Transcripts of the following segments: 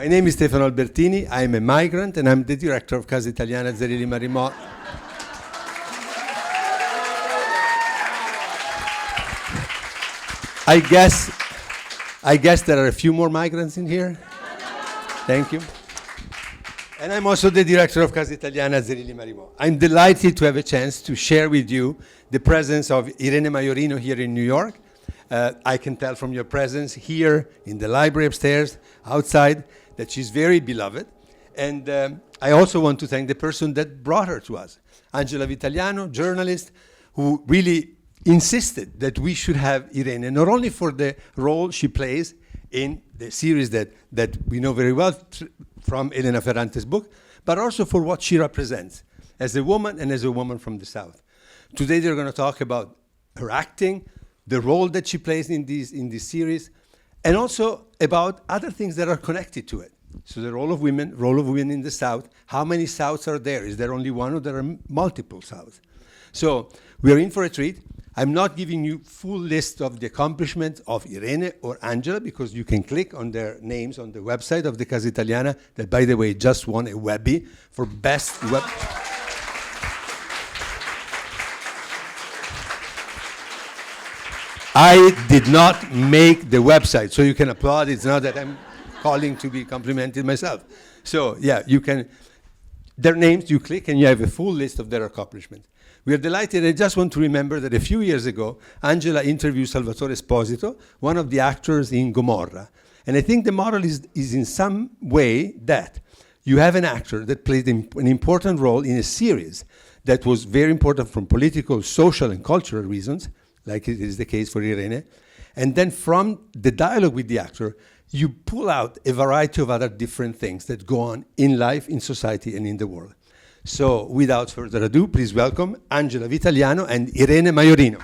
My name is Stefano Albertini. I'm a migrant, and I'm the director of Casa Italiana Zerilli-marimò. I guess there are a few more migrants in here. Thank you. And I'm also the director of Casa Italiana zerilli-marimò. I'm delighted to have a chance to share with you the presence of Irene Maiorino here in New York. I can tell from your presence here in the library upstairs, outside, that she's very beloved. And I also want to thank the person that brought her to us, Angela Vitaliano, journalist, who really insisted that we should have Irene, not only for the role she plays in the series that we know very well from Elena Ferrante's book, but also for what she represents as a woman and as a woman from the South. Today they're going to talk about her acting, the role that she plays in this series, and also about other things that are connected to it. So the role of women in the South. How many Souths are there? Is there only one, or there are multiple Souths? So we are in for a treat. I'm not giving you full list of the accomplishments of Irene or Angela, because you can click on their names on the website of the Casa Italiana, that, by the way, just won a Webby for best web. I did not make the website, so you can applaud. It's not that I'm calling to be complimented myself. So yeah, you can, their names, you click and you have a full list of their accomplishments. We are delighted. I just want to remember that a few years ago, Angela interviewed Salvatore Esposito, one of the actors in Gomorrah. And I think the model is in some way that you have an actor that played an important role in a series that was very important from political, social, and cultural reasons, like it is the case for Irene. And then from the dialogue with the actor, you pull out a variety of other different things that go on in life, in society, and in the world. So without further ado, please welcome Angela Vitaliano and Irene Maiorino.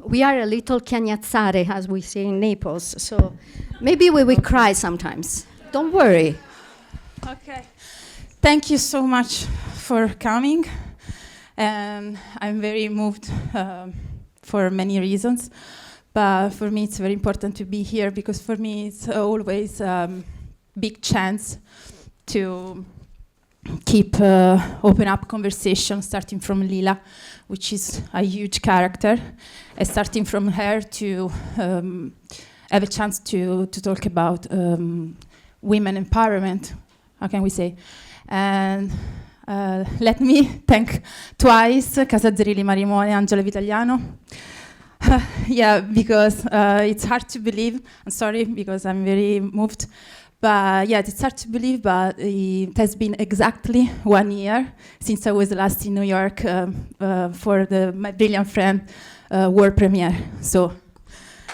We are a little chiagnazzare, as we say in Naples, so maybe we will cry sometimes. Don't worry. Okay. Thank you so much for coming. And I'm very moved for many reasons. But for me, it's very important to be here because for me, it's always a big chance to keep open up conversation, starting from Leela, which is a huge character, and starting from her to have a chance to talk about women empowerment, how can we say? And let me thank twice Casa zerilli-marimò and Angela Vitaliano. Yeah, because it's hard to believe. I'm sorry, because I'm very moved. But yeah, it's hard to believe, but it has been exactly 1 year since I was last in New York for my brilliant friend world premiere. So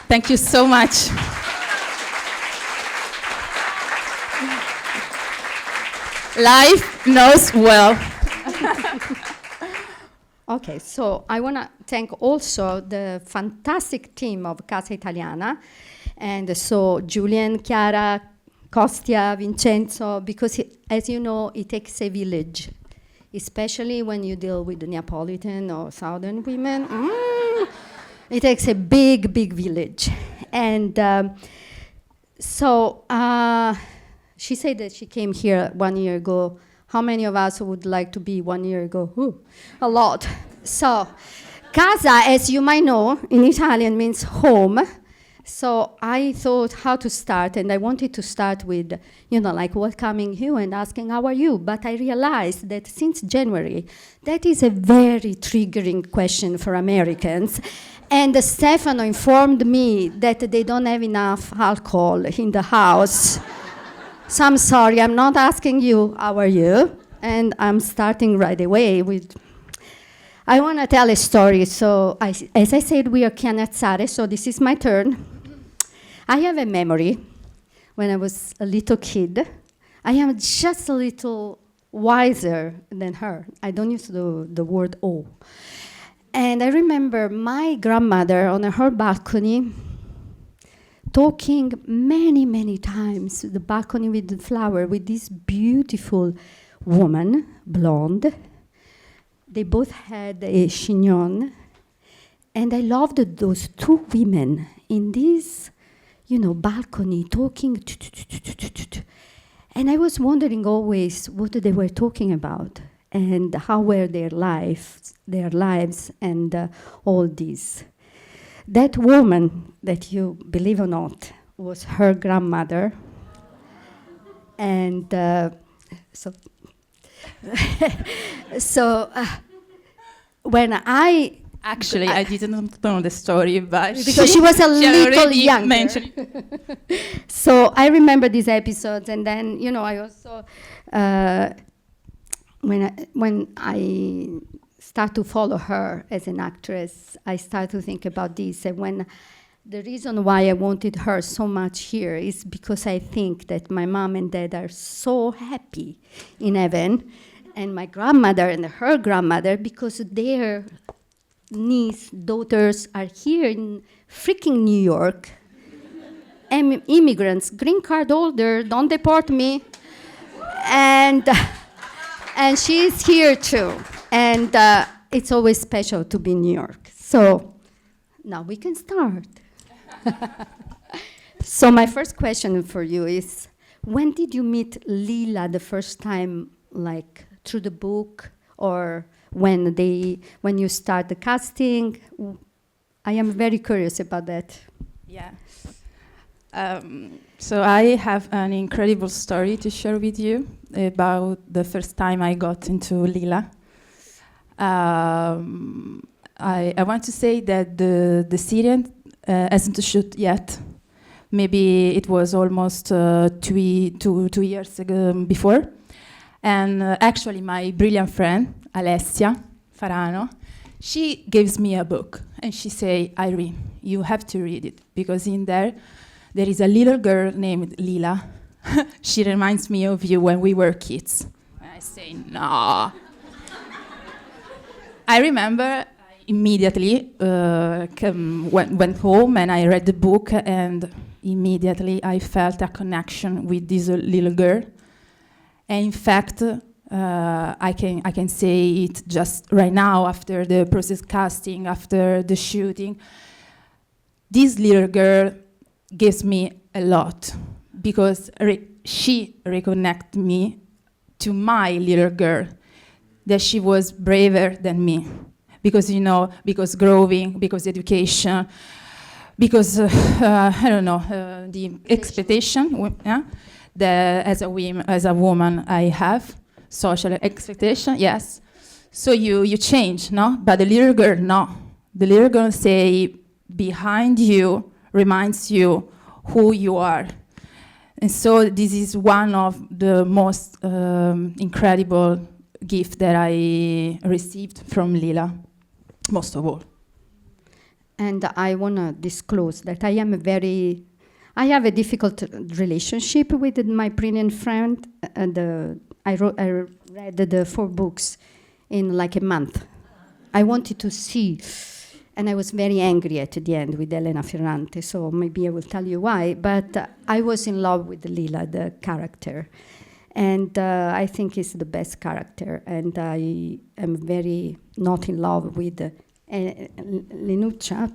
thank you so much. Life knows well. Okay, so I want to thank also the fantastic team of Casa Italiana, and so Julian, Chiara, Kostya, Vincenzo, because as you know, it takes a village, especially when you deal with the Neapolitan or Southern women. It takes a big, big village. And so she said that she came here 1 year ago. How many of us would like to be 1 year ago? Ooh, a lot. So casa, as you might know, in Italian means home. So I thought how to start, and I wanted to start with, like welcoming you and asking, how are you? But I realized that since January, that is a very triggering question for Americans. And Stefano informed me that they don't have enough alcohol in the house. So I'm sorry, I'm not asking you, how are you? And I'm starting right away with, I want to tell a story. So, as I said, we are chianezzare, so this is my turn. I have a memory when I was a little kid. I am just a little wiser than her. I don't use the word "oh." And I remember my grandmother on her balcony talking many, many times, the balcony with the flower, with this beautiful woman, blonde. They both had a chignon. And I loved those two women in this, balcony talking. And I was wondering always what they were talking about and how were their lives, and all this. That woman, that you believe or not, was her grandmother. And when I... Actually, I didn't know the story, but because she was a little younger. Mentioned. So I remember these episodes, and then I also when I start to follow her as an actress, I start to think about this. And when the reason why I wanted her so much here is because I think that my mom and dad are so happy in heaven, and my grandmother and her grandmother, because their niece, daughters are here in freaking New York. Immigrants, green card holder, don't deport me. And she's here too. And it's always special to be in New York. So now we can start. So my first question for you is, when did you meet Leela the first time, like through the book, or when you start the casting? I am very curious about that. Yeah. So I have an incredible story to share with you about the first time I got into Leela. I want to say that the series hasn't shot yet. Maybe it was almost 2 years ago before. And actually my brilliant friend, Alessia Farano, she gives me a book and she say, Irene, you have to read it, because in there is a little girl named Leela. She reminds me of you when we were kids. And I say, no. I remember I immediately went home and I read the book, and immediately I felt a connection with this little girl. And in fact, I can say it just right now, after the process casting, after the shooting. This little girl gives me a lot, because she reconnected me to my little girl, that she was braver than me. Because, because growing, because education, because, the expectation, as a woman I have, social expectation, yes. So you change, no? But the little girl, no. The little girl say, behind you reminds you who you are. And so this is one of the most incredible gifts that I received from Leela, most of all. And I want to disclose that I have a difficult relationship with my brilliant friend. I read the 4 books in like a month. I wanted to see, and I was very angry at the end with Elena Ferrante, so maybe I will tell you why. But I was in love with Leela, the character. And I think it's the best character. And I am very not in love with Lenuccia.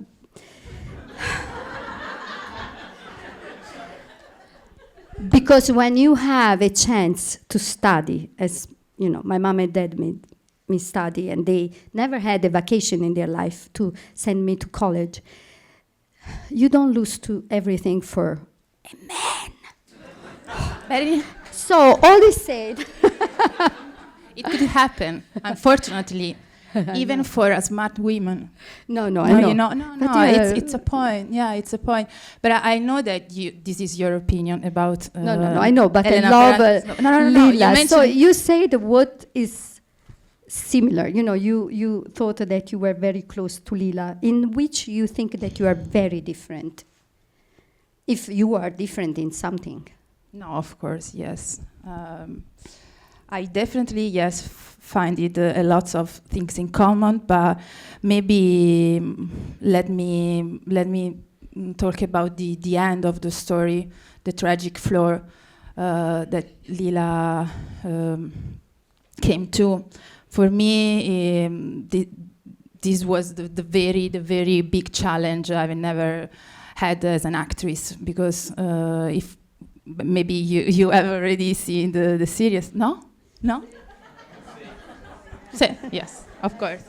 Because when you have a chance to study, as my mom and dad made me study, and they never had a vacation in their life to send me to college, you don't lose to everything for a man. So all this said, it could happen, unfortunately. Even for a smart woman. I know. It's a point. Yeah, it's a point. But I know that this is your opinion about. I know, but Elena I love Ferrante. No. Leela. So you say the what is similar. You know, you thought that you were very close to Leela, in which you think that you are very different, if you are different in something. No, of course, yes. I definitely, yes, find it a lot of things in common, but maybe let me talk about the end of the story, the tragic flaw that Leela came to. For me, this was the very big challenge I've never had as an actress, because if maybe you have already seen the series, no? Yes, of course.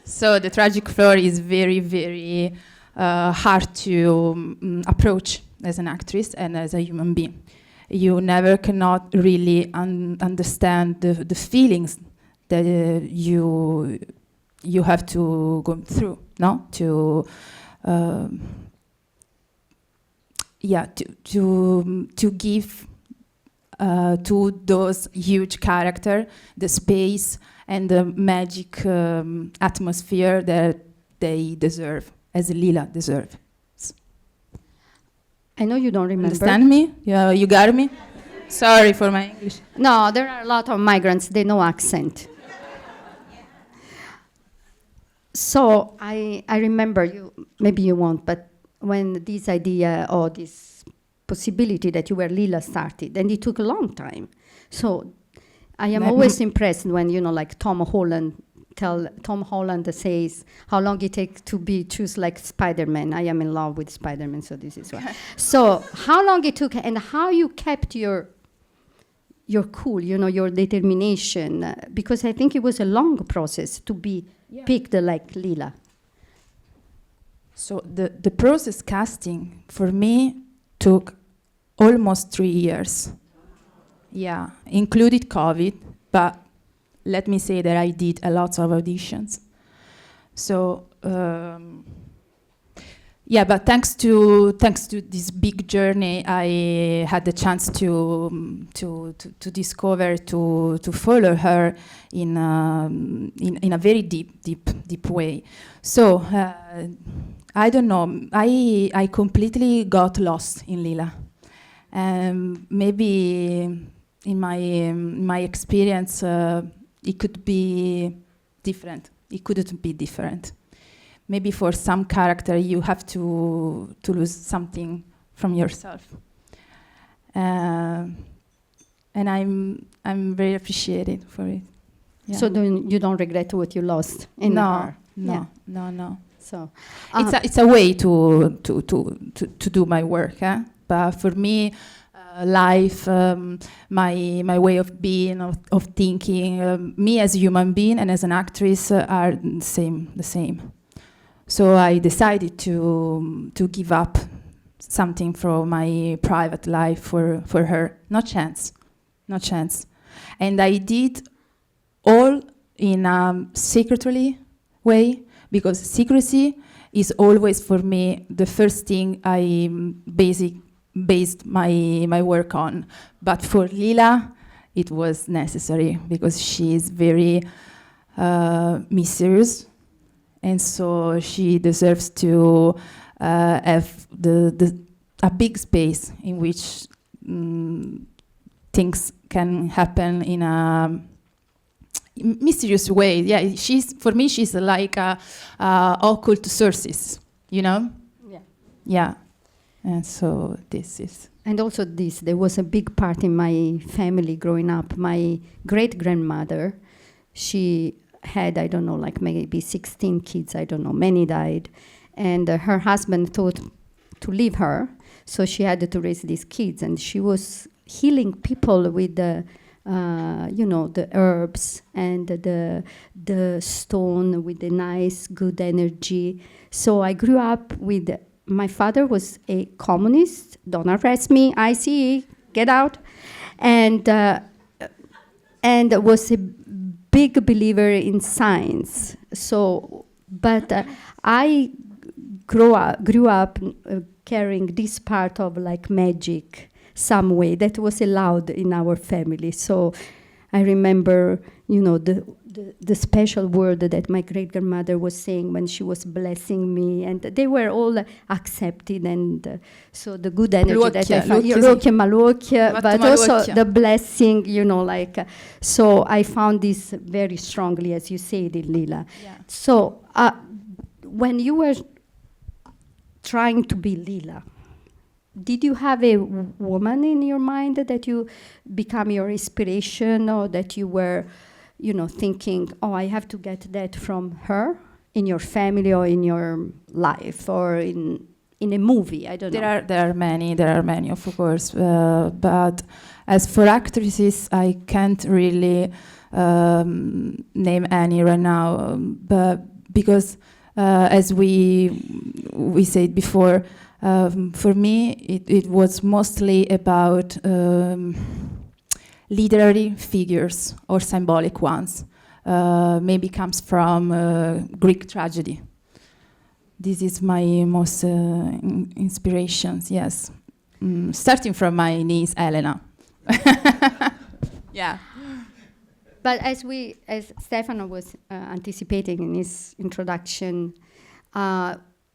So the tragic flaw is very hard to approach as an actress and as a human being. You never cannot really understand the feelings that you have to go through, no? To give to those huge characters the space and the magic atmosphere that they deserve, as Leela deserves. I know you don't remember. Understand me? Yeah, you got me? Sorry for my English. No, there are a lot of migrants, they know accent. So I remember you, maybe you won't, but when this idea or this possibility that you were Leela started, and it took a long time. So I am always impressed when, you know, like Tom Holland says how long it takes to be choose like Spider-Man. I am in love with Spider-Man, so this is why. So how long it took and how you kept your cool, you know, your determination, because I think it was a long process to be picked like Leela. So the process casting for me took almost 3 years. Yeah, included COVID, but let me say that I did a lot of auditions. So but thanks to this big journey, I had the chance to discover, to follow her in a very deep way. So I don't know, I completely got lost in Leela. Maybe in my experience, it could be different. It couldn't be different. Maybe for some character you have to lose something from yourself, and I'm very appreciated for it. Yeah. So you don't regret what you lost in her? No. So it's a way to do my work, but for me, life, my way of being, of thinking, me as a human being and as an actress are the same. So I decided to give up something from my private life for her. No chance. And I did all in a secretly way, because secrecy is always for me the first thing I based my work on. But for Leela, it was necessary because she is very mysterious. And so she deserves to have a big space in which things can happen in a mysterious way. Yeah, for me, she's like occult sources, you know? Yeah. And so this is... And also there was a big part in my family growing up. My great-grandmother, she had, I don't know, like maybe 16 kids, I don't know, many died. And her husband thought to leave her, so she had to raise these kids. And she was healing people with the herbs and the stone with the nice, good energy. So I grew up with, my father was a communist, don't arrest me, ICE, get out. And was a big believer in science. So, but I grew up carrying this part of like magic some way that was allowed in our family. So I remember, the the special word that my great-grandmother was saying when she was blessing me, and they were all accepted, and so the good energy that I found, Rokia Malokia, but also the blessing, so I found this very strongly, as you said, in Leela. Yeah. So when you were trying to be Leela, did you have a woman in your mind that you become your inspiration, or that you were, thinking, oh, I have to get that from her, in your family or in your life or in a movie? I don't know. There are many, of course. But as for actresses, I can't really name any right now. But because, as we said before, for me, it was mostly about literary figures or symbolic ones. Maybe comes from Greek tragedy. This is my most inspirations, yes. Starting from my niece, Elena. Yeah. But as Stefano was anticipating in his introduction,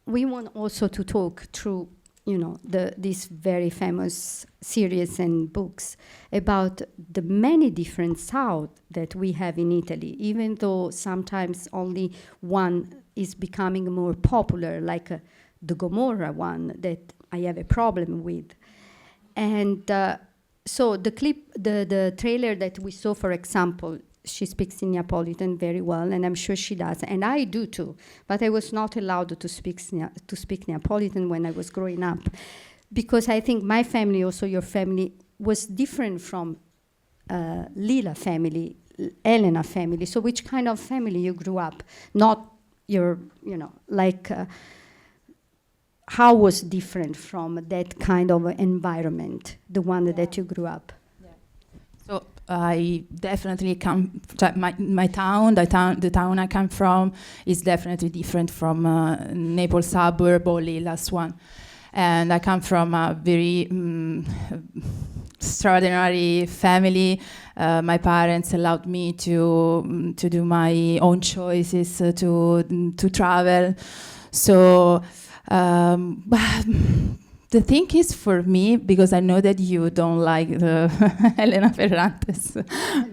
we want also to talk through, this very famous series and books about the many different South that we have in Italy, even though sometimes only one is becoming more popular, like the Gomorrah one that I have a problem with. And so the trailer that we saw, for example, she speaks in Neapolitan very well, and I'm sure she does, and I do too. But I was not allowed to speak Neapolitan when I was growing up, because I think my family, also your family, was different from Leela family, Elena family. So which kind of family you grew up? Not your, how was different from that kind of environment, the one that you grew up? So I definitely come. My town, the town I come from, is definitely different from Naples suburb or Leela's one, and I come from a very extraordinary family. My parents allowed me to do my own choices, to travel. So. The thing is, for me, because I know that you don't like the Elena Ferrante's.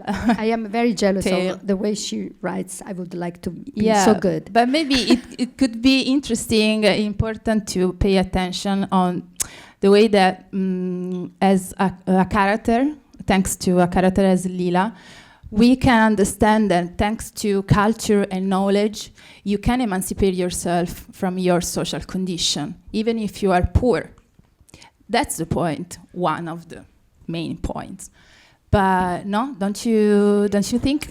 I am very jealous of the way she writes. I would like to be so good. But maybe it could be interesting, important to pay attention on the way that, as a character, thanks to a character as Leela, we can understand that thanks to culture and knowledge, you can emancipate yourself from your social condition, even if you are poor. That's the point, one of the main points. But no, don't you think?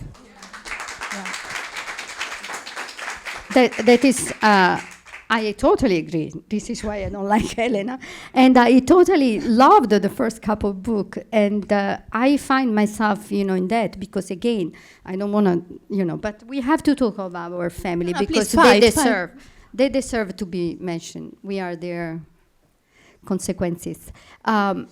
Yeah. That is, I totally agree. This is why I don't like Elena. And I totally loved the first couple of books. And I find myself, in that, because again, I don't want to, but we have to talk about our family, because they deserve to be mentioned. We are their consequences. I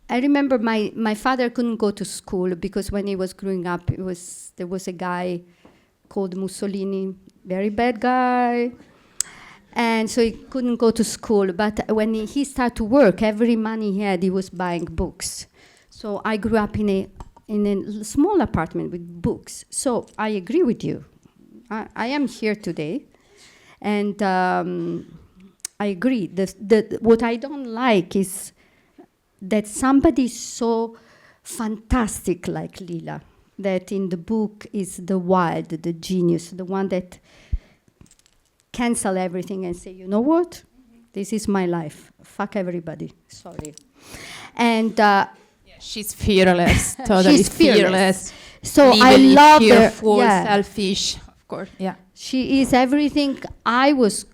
remember my father couldn't go to school because when he was growing up, there was a guy called Mussolini, very bad guy, and so he couldn't go to school. But when he started to work, every money he had, he was buying books. So I grew up in a small apartment with books. So I agree with you. I am here today. And I agree. What I don't like is that somebody so fantastic like Leela, that in the book is the wild, the genius, the one that cancel everything and say, you know what? This is my life. Fuck everybody. Sorry. And she's fearless. Totally she's fearless. So I love her. Selfish, of course. Yeah. She is everything I was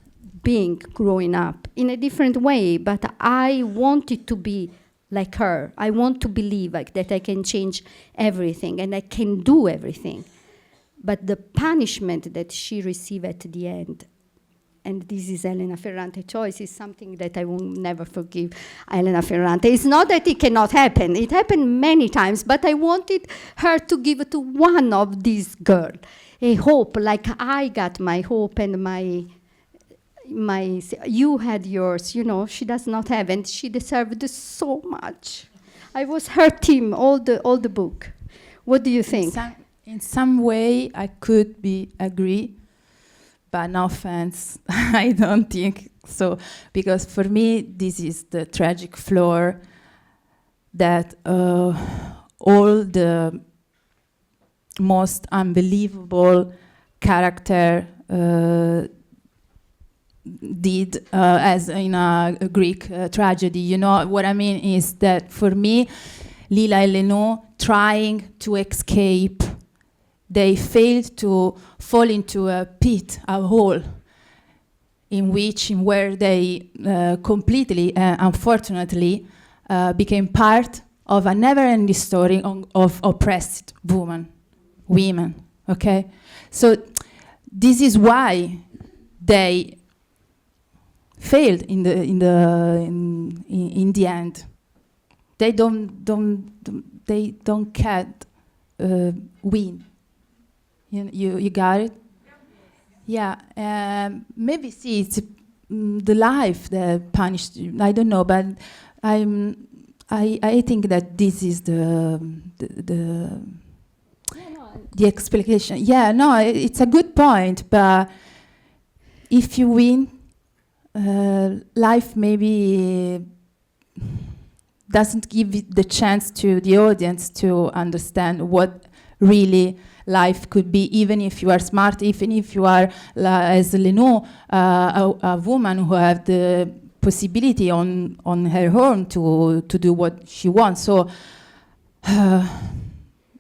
being growing up in a different way, but I wanted to be like her. I want to believe that I can change everything and I can do everything. But the punishment that she received at the end, and this is Elena Ferrante choice, is something that I will never forgive Elena Ferrante. It's not that it cannot happen. It happened many times, but I wanted her to give it to one of these girls a hope, like I got my hope and you had yours, she does not have, and she deserved so much. I was her team, all the book. What do you think? In some way, I could agree, but no offense, I don't think so. Because for me, this is the tragic flaw that all the most unbelievable character did as in a Greek tragedy. You know what I mean is that for me, Leela and Lenou trying to escape, they failed to fall into a pit, a hole, where they completely, unfortunately, became part of a never-ending story of oppressed women. Okay, so this is why they failed in the end. They can't win. You got it? Yeah. Maybe it's the life that punished you. I don't know, but I think that this is the explanation. Yeah, no, it's a good point, but if you win, life maybe doesn't give the chance to the audience to understand what really life could be, even if you are smart, even if you are, as Lenou, a woman who have the possibility on her own to do what she wants. So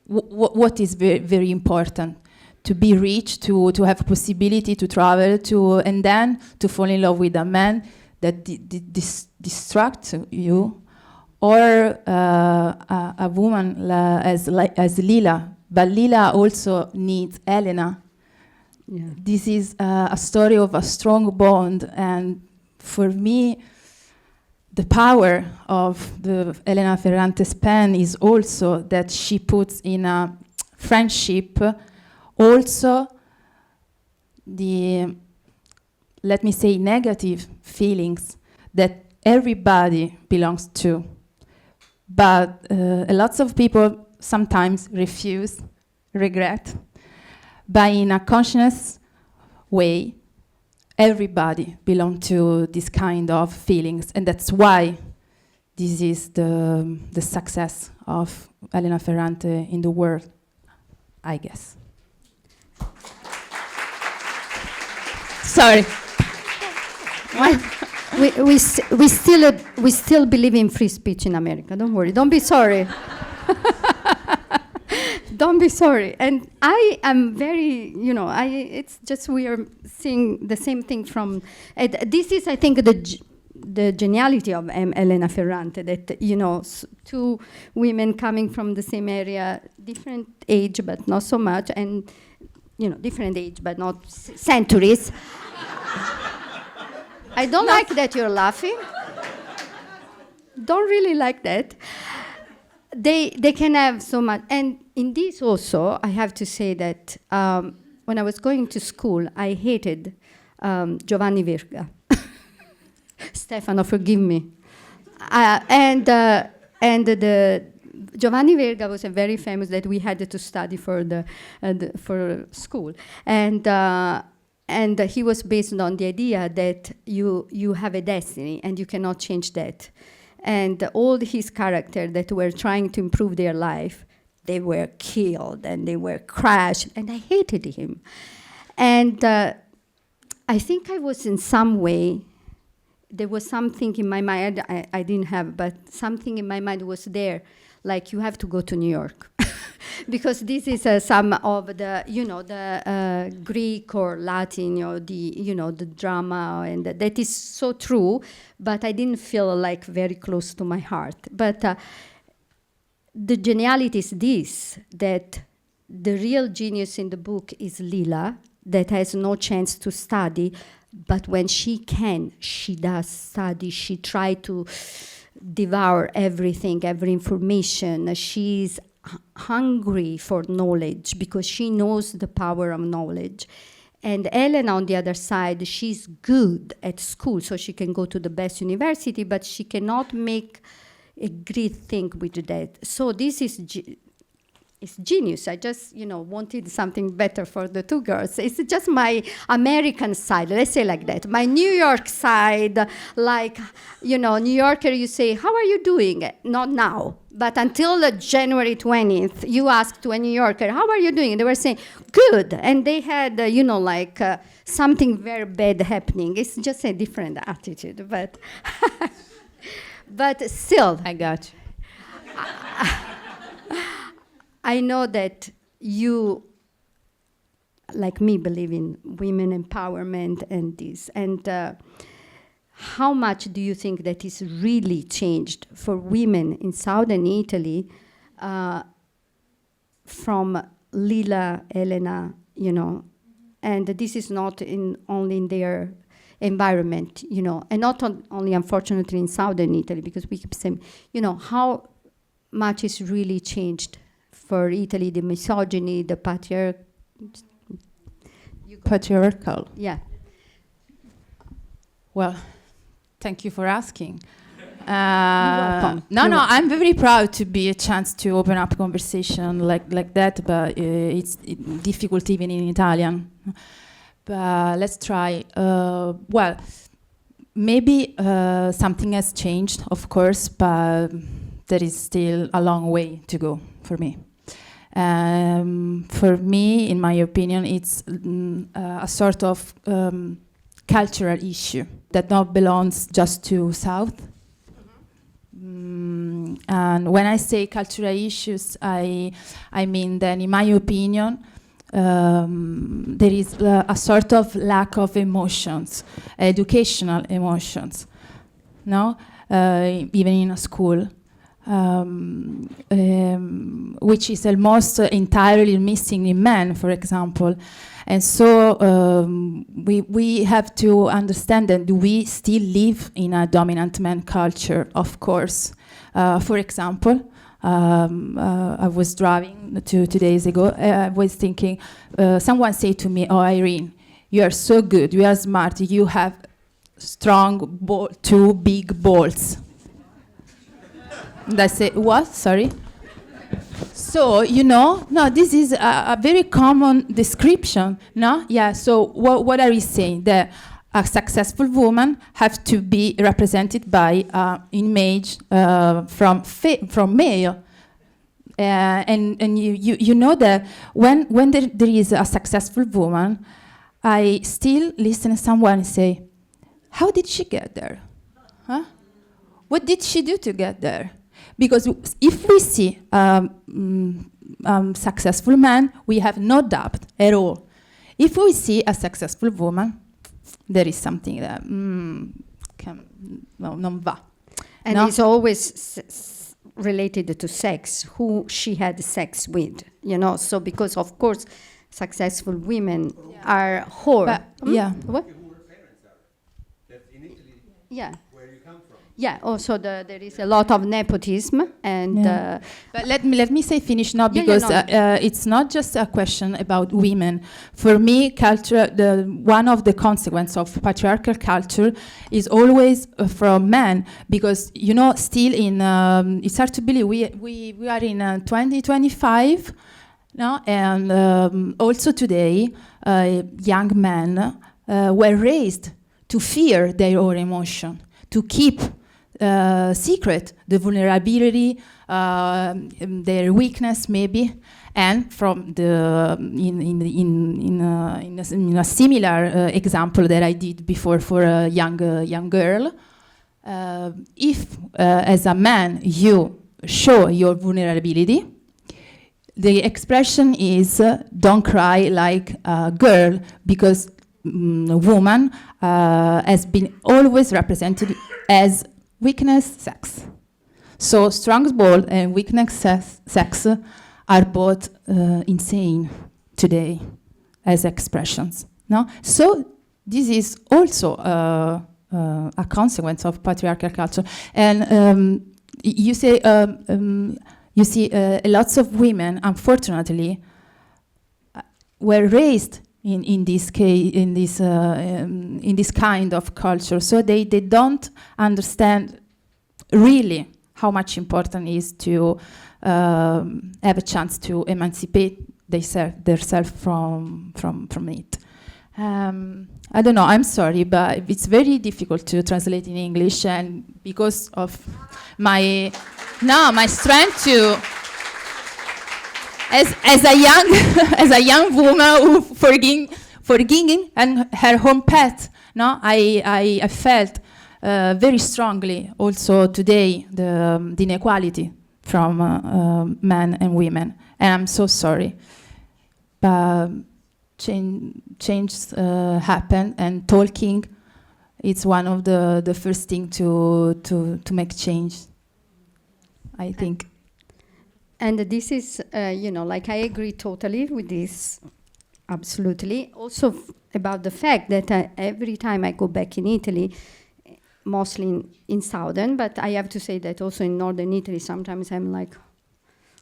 what is very, very important? To be rich, to have possibility to travel, and then to fall in love with a man that distracts you, or a woman as Leela. But Leela also needs Elena. Yeah. This is a story of a strong bond, and for me, the power of the Elena Ferrante's pen is also that she puts in a friendship also the, let me say, negative feelings that everybody belongs to. But lots of people sometimes refuse, regret, but in a conscious way, everybody belongs to this kind of feelings, and that's why this is the success of Elena Ferrante in the world, I guess. Sorry. we still believe in free speech in America. Don't worry. Don't be sorry. Don't be sorry. And I am very, it's just we are seeing the same thing from. This is, I think, the geniality of Elena Ferrante, that two women coming from the same area, different age but not so much, and different age but not centuries. I don't like that you're laughing. Don't really like that. They can have so much. And in this also, I have to say that when I was going to school, I hated Giovanni Verga. Stefano, forgive me. And the Giovanni Verga was a very famous that we had to study for for school, and he was based on the idea that you have a destiny and you cannot change that. And all his characters that were trying to improve their life, they were killed and they were crushed, and I hated him. And I think I was in some way, there was something in my mind I didn't have, but something in my mind was there, like you have to go to New York. Because this is some of the, the Greek or Latin, the drama, and that is so true, but I didn't feel like very close to my heart. But the geniality is this, that the real genius in the book is Leela, that has no chance to study, but when she can, she does study. She try to devour everything, every information. She's hungry for knowledge because she knows the power of knowledge. And Elena, on the other side, she's good at school, so she can go to the best university, but she cannot make a great thing with that. So this is it's genius. I just, wanted something better for the two girls. It's just my American side, let's say like that. My New York side, like, New Yorker, you say, how are you doing? Not now. But until January 20th, you ask to a New Yorker, how are you doing? They were saying, good. And they had, something very bad happening. It's just a different attitude. But, but still. I got you. I know that you, like me, believe in women empowerment and this. And how much do you think that is really changed for women in southern Italy from Leela, Elena, and this is not only in their environment, and not only, unfortunately, in southern Italy, because we keep saying, how much is really changed for Italy, the misogyny, the patriarchal. Yeah. Well, thank you for asking. welcome. No, I'm very proud to be a chance to open up conversation like that, but it's difficult even in Italian. But let's try. Well, maybe something has changed, of course, but there is still a long way to go for me. For me, in my opinion, it's a sort of cultural issue that not belongs just to South. And when I say cultural issues, I mean that, in my opinion, there is a sort of lack of emotions, educational emotions, no? Even in a school. Which is almost entirely missing in men, for example. And so we have to understand that we still live in a dominant man culture, of course. For example, I was driving 2 days ago, I was thinking, someone said to me, oh, Irene, you are so good, you are smart, you have strong, 2 big balls. And I say, what? Sorry? So, no, this is a very common description, no? Yeah, so what are we saying? That a successful woman have to be represented by an image from male. And you know that when there is a successful woman, I still listen to someone and say, how did she get there? Huh? What did she do to get there? Because if we see successful man, we have no doubt at all. If we see a successful woman, there is something that non va. And it's always related to sex, who she had sex with, So because, of course, successful women are whore. Yeah. What? Who her parents are. That in Italy, Yeah. where you come from. Yeah, also there is a lot of nepotism, and but let me say finish now, Yeah, because no. it's not just a question about women. For me, culture, one of the consequences of patriarchal culture is always from men, because still in it's hard to believe we are in 2025, no, and also today young men were raised to fear their own emotion, to keep secret the vulnerability, their weakness maybe, and from the in a similar example that I did before for a young girl, if as a man you show your vulnerability, the expression is don't cry like a girl, because a woman has been always represented as weakness sex. So strong ball and weakness sex are both insane today as expressions. No? So this is also a consequence of patriarchal culture. And you say, you see, lots of women, unfortunately, were raised in this kind of culture, so they don't understand really how much important it is to have a chance to emancipate themselves from it. I don't know, I'm sorry, but it's very difficult to translate in English, and because of my strength to, as a young as a young woman who forgiving and her home path, I felt very strongly also today the inequality from men and women, and I'm so sorry. But change happen, and talking, it's one of the first thing to make change, I think. And this is, like, I agree totally with this, absolutely. Also about the fact that every time I go back in Italy, mostly in southern, but I have to say that also in northern Italy, sometimes I'm like,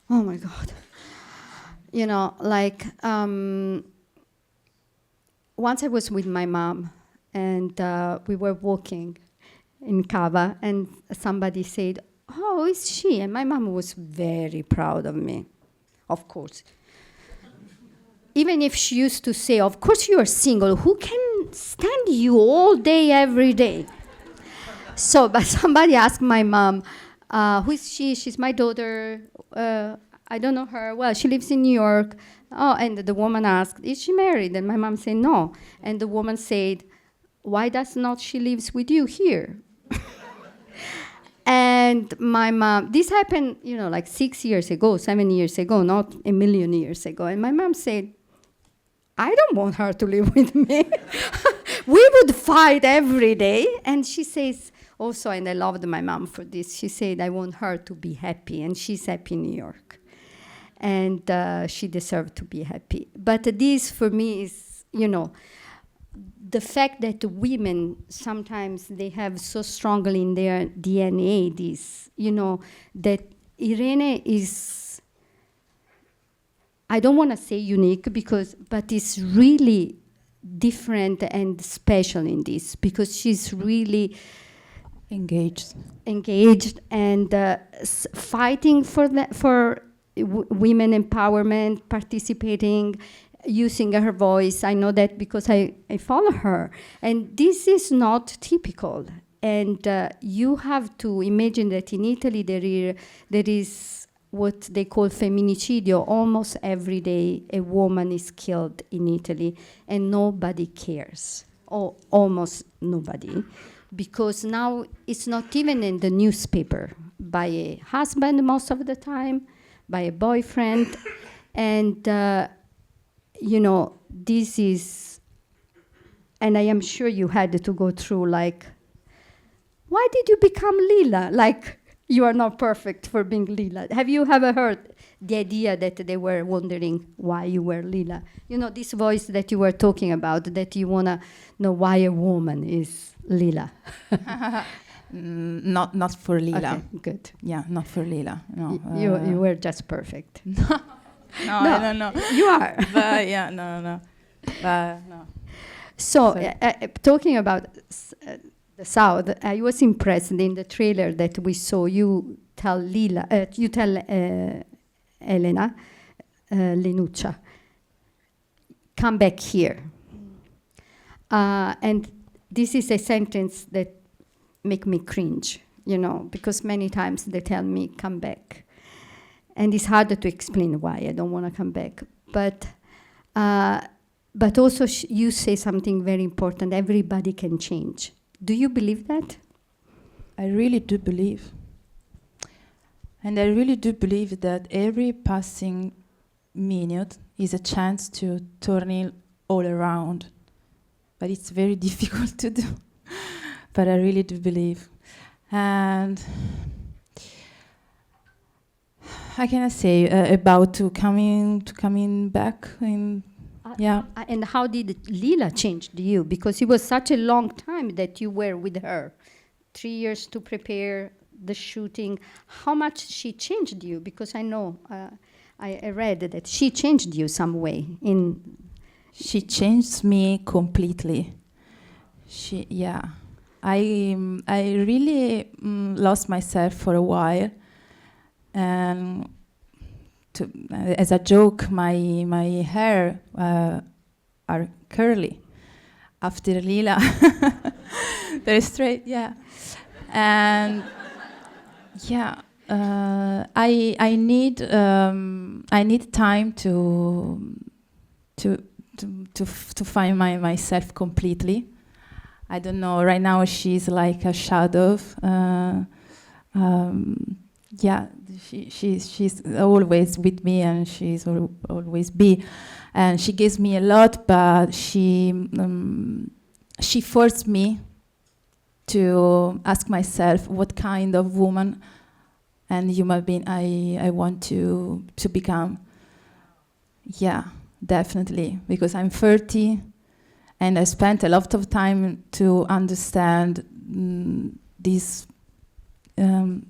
oh my God. Once I was with my mom, and we were walking in Cava, and somebody said, "Oh, is she?" And my mom was very proud of me, of course. Even if she used to say, "Of course you are single, who can stand you all day, every day?" So, but somebody asked my mom, "Who is she?" "She's my daughter. I don't know her. Well, she lives in New York." Oh, and the woman asked, "Is she married?" And my mom said, "No." And the woman said, "Why does not she lives with you here?" And my mom, this happened, like 6 years ago, 7 years ago, not a million years ago. And my mom said, "I don't want her to live with me." We would fight every day. And she says also, and I loved my mom for this, she said, "I want her to be happy." And she's happy in New York. And she deserved to be happy. But this, for me, is, the fact that women, sometimes they have so strongly in their DNA this, that Irene is, I don't want to say unique, but is really different and special in this, because she's really engaged and fighting for women empowerment, participating, using her voice. I know that because I follow her. And this is not typical. And you have to imagine that in Italy there is what they call femminicidio. Almost every day a woman is killed in Italy, and nobody cares, or almost nobody. Because now it's not even in the newspaper, by a husband most of the time, by a boyfriend. And, this is, and I am sure you had to go through, like, why did you become Leela? Like, you are not perfect for being Leela. Have you ever heard the idea that they were wondering why you were Leela? This voice that you were talking about, that you want to know why a woman is Leela. Not for Leela. Okay, good. Yeah, not for Leela. No. You were just perfect. No, I don't know. You are. But yeah, no. But no. So, talking about the South, I was impressed in the trailer that we saw. You tell Leela, you tell Elena, Lenuccia, come back here. And this is a sentence that make me cringe, because many times they tell me, come back. And it's harder to explain why I don't want to come back. But also you say something very important, everybody can change. Do you believe that? I really do believe. And I really do believe that every passing minute is a chance to turn it all around. But it's very difficult to do. But I really do believe. And how can I say about coming back in Yeah. And how did Leela change you? Because it was such a long time that you were with her, 3 years to prepare the shooting. How much she changed you? Because I know, I read that she changed you some way. She changed me completely. I really lost myself for a while, and as a joke, my hair are curly after Leela. Very straight, yeah. And yeah, I need time to find myself completely. I don't know. Right now, she's like a shadow. Yeah, she's always with me, and she's always be, and she gives me a lot. But she forced me to ask myself what kind of woman and human being I want to become. Yeah, definitely, because I'm 30. And I spent a lot of time to understand this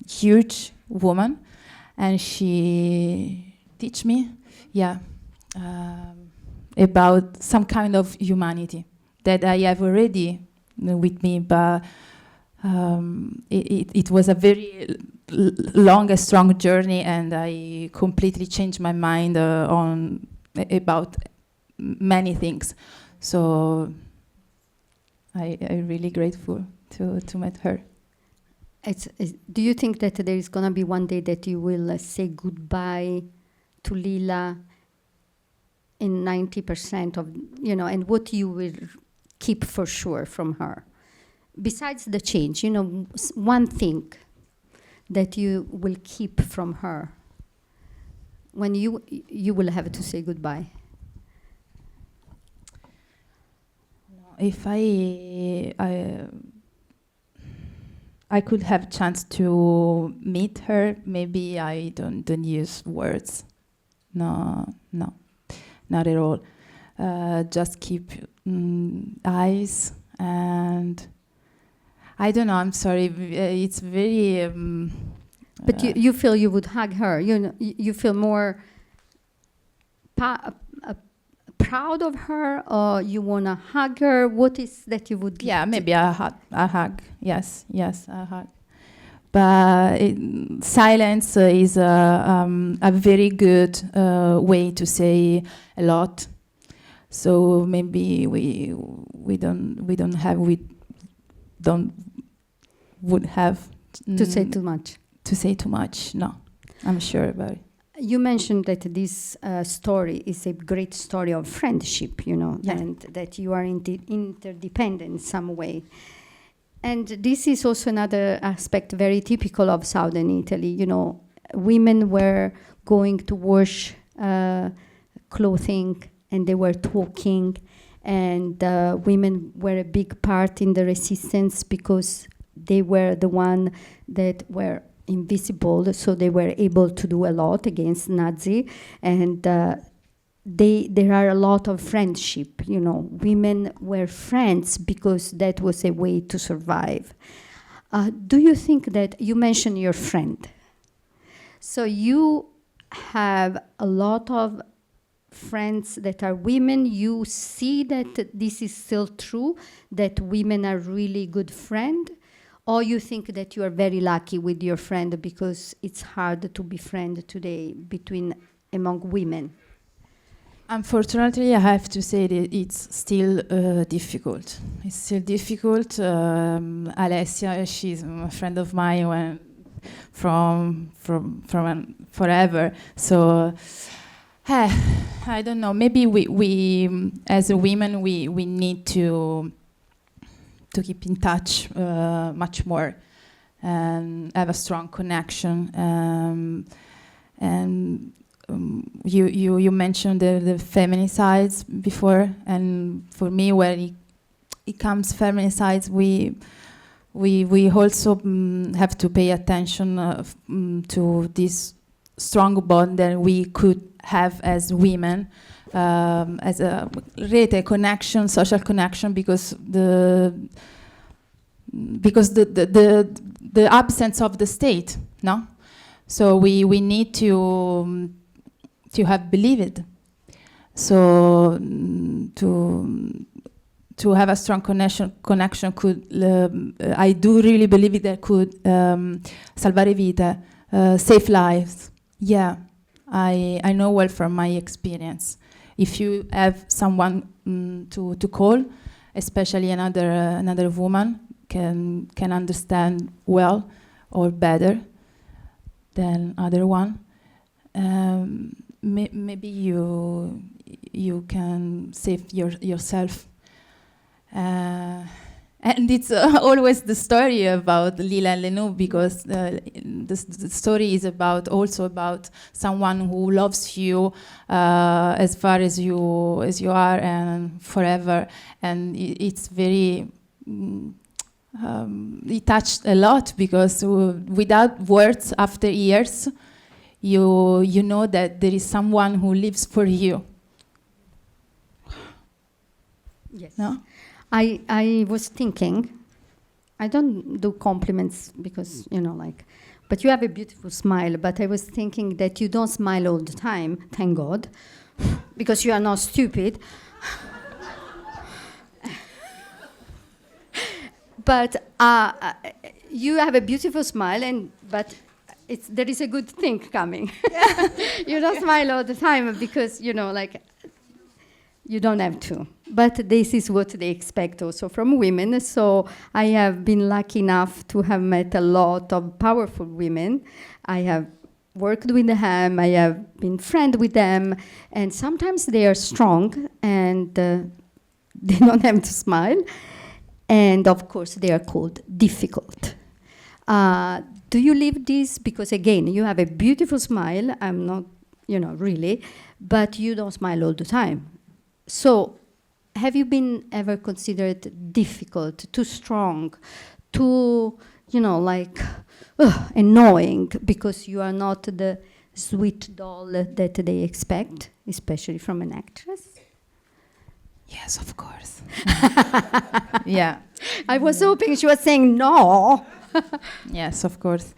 huge woman, and she teach me, about some kind of humanity that I have already with me, but it was a very long and strong journey, and I completely changed my mind about many things. So I'm really grateful to meet her. Do you think that there is going to be one day that you will say goodbye to Leela in 90% of, and what you will keep for sure from her? Besides the change, one thing that you will keep from her when you will have to say goodbye. If I could have a chance to meet her, maybe I don't use words. No, not at all. Just keep eyes, and I don't know. I'm sorry. It's very. But you feel you would hug her. You feel more proud of her, or you want to hug her? What is that you would? Yeah, maybe a hug. Yes, a hug. But silence is a very good way to say a lot. So maybe we would have to say too much. To say too much. No, I'm sure about it. You mentioned that this story is a great story of friendship, and that you are interdependent in some way. And this is also another aspect very typical of Southern Italy. Women were going to wash clothing, and they were talking, and women were a big part in the resistance because they were the one that were invisible, so they were able to do a lot against Nazi, and there are a lot of friendship. Women were friends because that was a way to survive. Do you think that you mentioned your friend? So you have a lot of friends that are women. You see that this is still true, that women are really good friends? Or you think that you are very lucky with your friend because it's hard to be friend today among women? Unfortunately, I have to say that it's still difficult. It's still difficult. Alessia, she's a friend of mine from forever. So I don't know. Maybe we as a women we need to keep in touch much more and have a strong connection. You mentioned the feminine sides before, and for me, when it comes feminine sides, we also have to pay attention to this strong bond that we could have as women as a rete connection, social connection, because the absence of the state, no? So we need to have believed. So to have a strong connection could, I do really believe that could salvare vite, save lives. Yeah, I know well from my experience. If you have someone to call, especially another woman can understand well or better than other one, maybe you can save yourself. And it's always the story about Leela and Lenu, because the story is also about someone who loves you as far as you are and forever. And it's very it touched a lot, because without words, after years, you know that there is someone who lives for you. Yes. No? I was thinking, I don't do compliments because, but you have a beautiful smile, but I was thinking that you don't smile all the time, thank God, because you are not stupid. But you have a beautiful smile, but there is a good thing coming. You don't smile all the time because, you don't have to. But this is what they expect also from women. So I have been lucky enough to have met a lot of powerful women. I have worked with them, I have been friends with them, and sometimes they are strong and they don't have to smile. And of course, they are called difficult. Do you live this? Because again, you have a beautiful smile. I'm not, really, but you don't smile all the time. So, have you been ever considered difficult, too strong, too, annoying, because you are not the sweet doll that they expect, especially from an actress? Yes, of course. Yeah. I was hoping she was saying no. Yes, of course.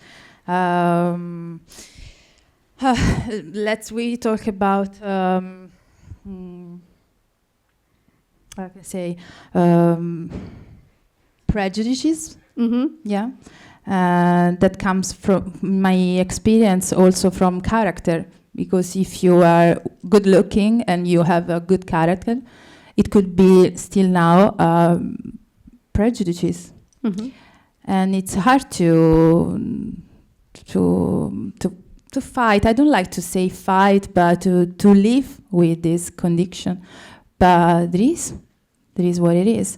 We talk about how can I say prejudices. Mm-hmm. Yeah, that comes from my experience, also from character. Because if you are good looking and you have a good character, it could be still now prejudices. Mm-hmm. And it's hard to fight. I don't like to say fight, but to live with this condition. But there is what it is.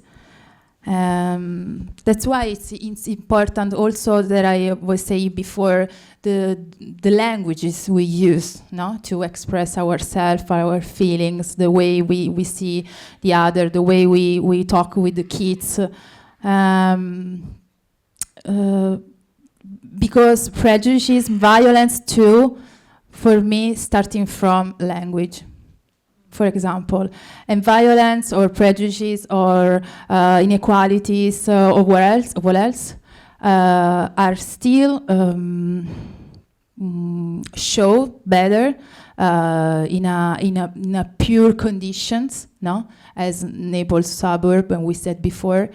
That's why it's important also that I was saying before, the languages we use, no, to express ourselves, our feelings, the way we see the other, the way we talk with the kids. Because prejudice, violence too, for me, starting from language, for example, and violence or prejudice or inequalities or what else are still show better in a pure conditions, no, as Naples suburb, and we said before.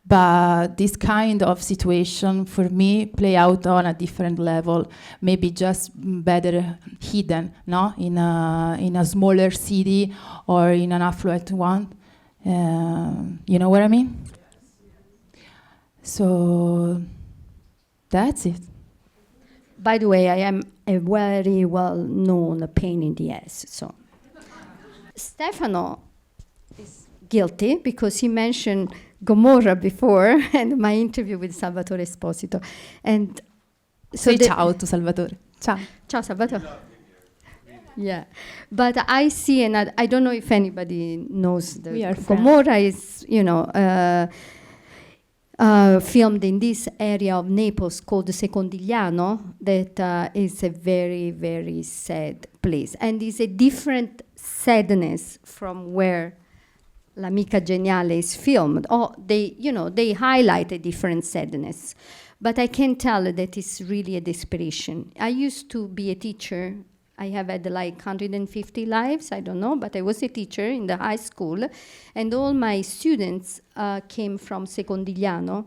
But this kind of situation, for me, play out on a different level, maybe just better hidden, no, in a smaller city or in an affluent one. You know what I mean? So that's it. By the way, I am a very well-known pain in the ass. So Stefano is guilty because he mentioned Gomorrah before and my interview with Salvatore Esposito. And so say ciao to Salvatore. Ciao. Ciao, Salvatore. Yeah, but I see, and I don't know if anybody knows the Gomorrah is, filmed in this area of Naples called Seondiliano, that is a very, very sad place. And it's a different sadness from where L'Amica Geniale is filmed. Oh, they highlight a different sadness. But I can tell that it's really a desperation. I used to be a teacher. I have had like 150 lives, I don't know, but I was a teacher in the high school, and all my students came from Seondiliano,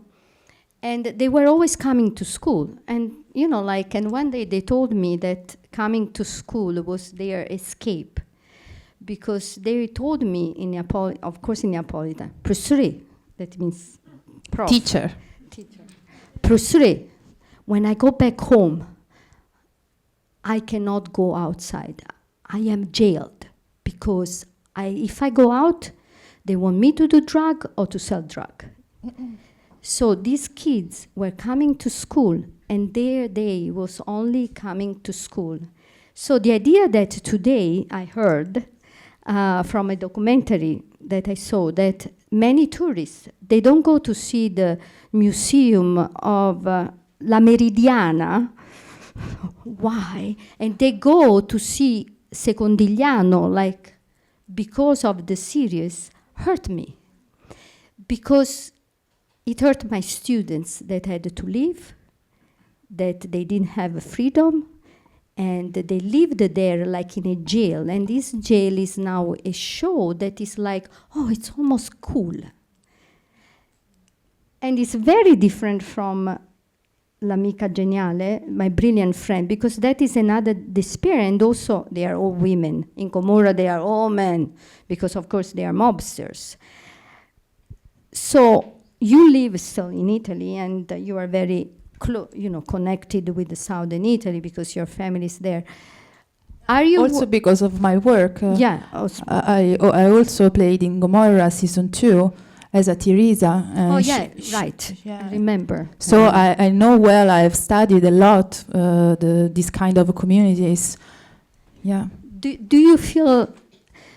and they were always coming to school. And, and one day they told me that coming to school was their escape, because they told me in Neapolitan, professore, that means prof. Teacher. Professore, when I go back home, I cannot go outside. I am jailed because if I go out, they want me to do drug or to sell drug. So these kids were coming to school, and their day was only coming to school. So the idea that today I heard from a documentary that I saw that many tourists, they don't go to see the museum of La Meridiana. Why? And they go to see Seondiliano, like, because of the series, hurt me. Because it hurt my students that had to leave, that they didn't have freedom, and they lived there like in a jail. And this jail is now a show that is like, oh, it's almost cool. And it's very different from L'Amica Geniale, my brilliant friend, because that is another despair, and also they are all women. In Gomorrah, they are all men, because of course they are mobsters. So you live still in Italy, and you are very connected with the southern Italy because your family is there. Are you also because of my work? Yeah. Also. I also played in Gomorrah season 2 as a Teresa. Right. Yeah. I remember. So I know well. I've studied a lot this kind of communities. Yeah. Do you feel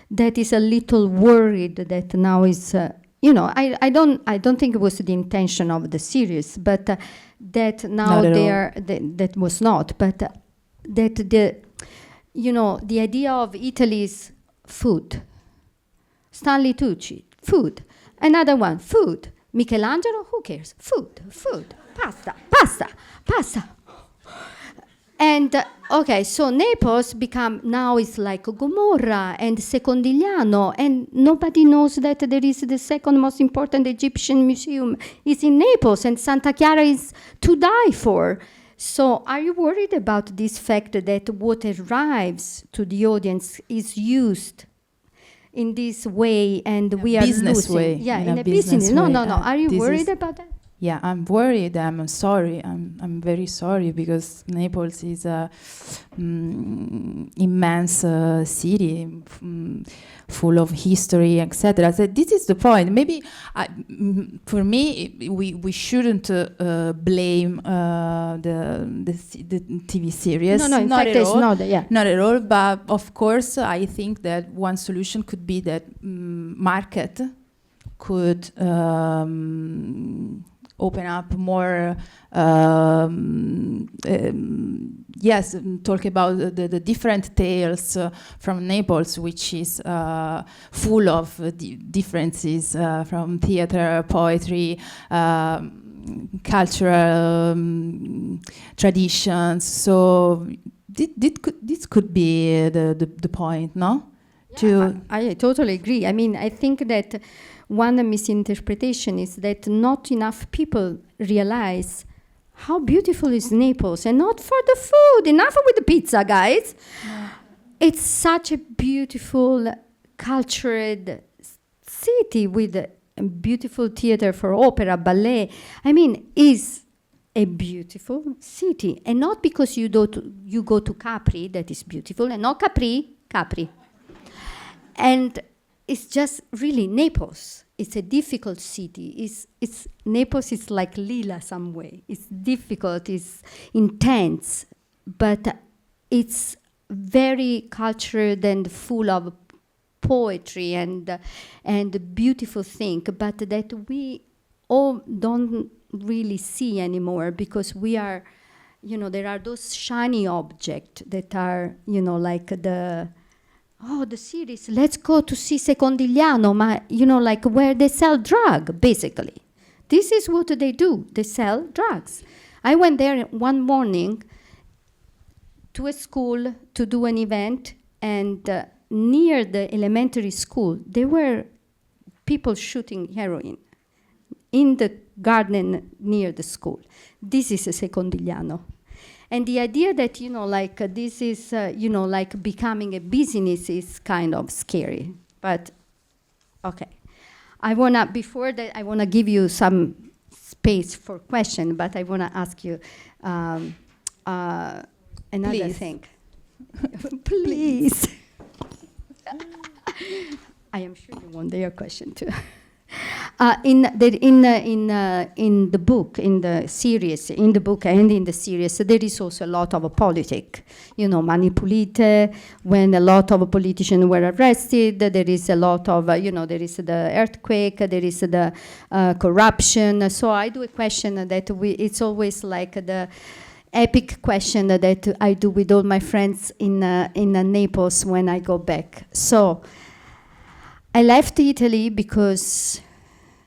that is a little worried that now is I don't think it was the intention of the series, but that now that was not, but that the idea of Italy's food, Stanley Tucci, food, another one, food, Michelangelo, who cares? Food, pasta. And so Naples now is like Gomorrah and Seondiliano, and nobody knows that there is the second most important Egyptian museum is in Naples, and Santa Chiara is to die for. So are you worried about this fact that what arrives to the audience is used in this way, and we are business losing? Way. Yeah, in a business way. No. Are you worried about that? Yeah, I'm worried. I'm sorry. I'm very sorry, because Naples is a immense city, full of history, etc. So this is the point. Maybe for me, we shouldn't blame the TV series. No. In not fact, at it's all. not. Yeah. Not at all. But of course, I think that one solution could be that market could. Open up more, talk about the different tales from Naples, which is full of differences from theater, poetry, cultural traditions. So this could be the point, no? Yeah, I totally agree. I mean, I think that one misinterpretation is that not enough people realize how beautiful is Naples, and not for the food. Enough with the pizza, guys. Yeah. It's such a beautiful, cultured city with a beautiful theater for opera, ballet. I mean, is a beautiful city, and not because you go to Capri, that is beautiful, and not Capri. And it's just really Naples. It's a difficult city. Naples is like Leela some way. It's difficult, it's intense, but it's very cultured and full of poetry and beautiful thing, but that we all don't really see anymore, because we are, there are those shiny objects that are, like the oh, the series, let's go to see Seondiliano, like where they sell drug, basically. This is what they do. They sell drugs. I went there one morning to a school to do an event, and near the elementary school, there were people shooting heroin in the garden near the school. This is a Seondiliano. And the idea that, this is, becoming a business is kind of scary. But, okay. Before that, I want to give you some space for question, but I want to ask you another Please. thing. Please. I am sure you want their question too. In the book, in the series, in the book and in the series, there is also a lot of politics. Manipulite, when a lot of politicians were arrested, there is a lot of, there is the earthquake, there is the corruption. So I do a question that it's always like the epic question that I do with all my friends in Naples when I go back. So I left Italy because,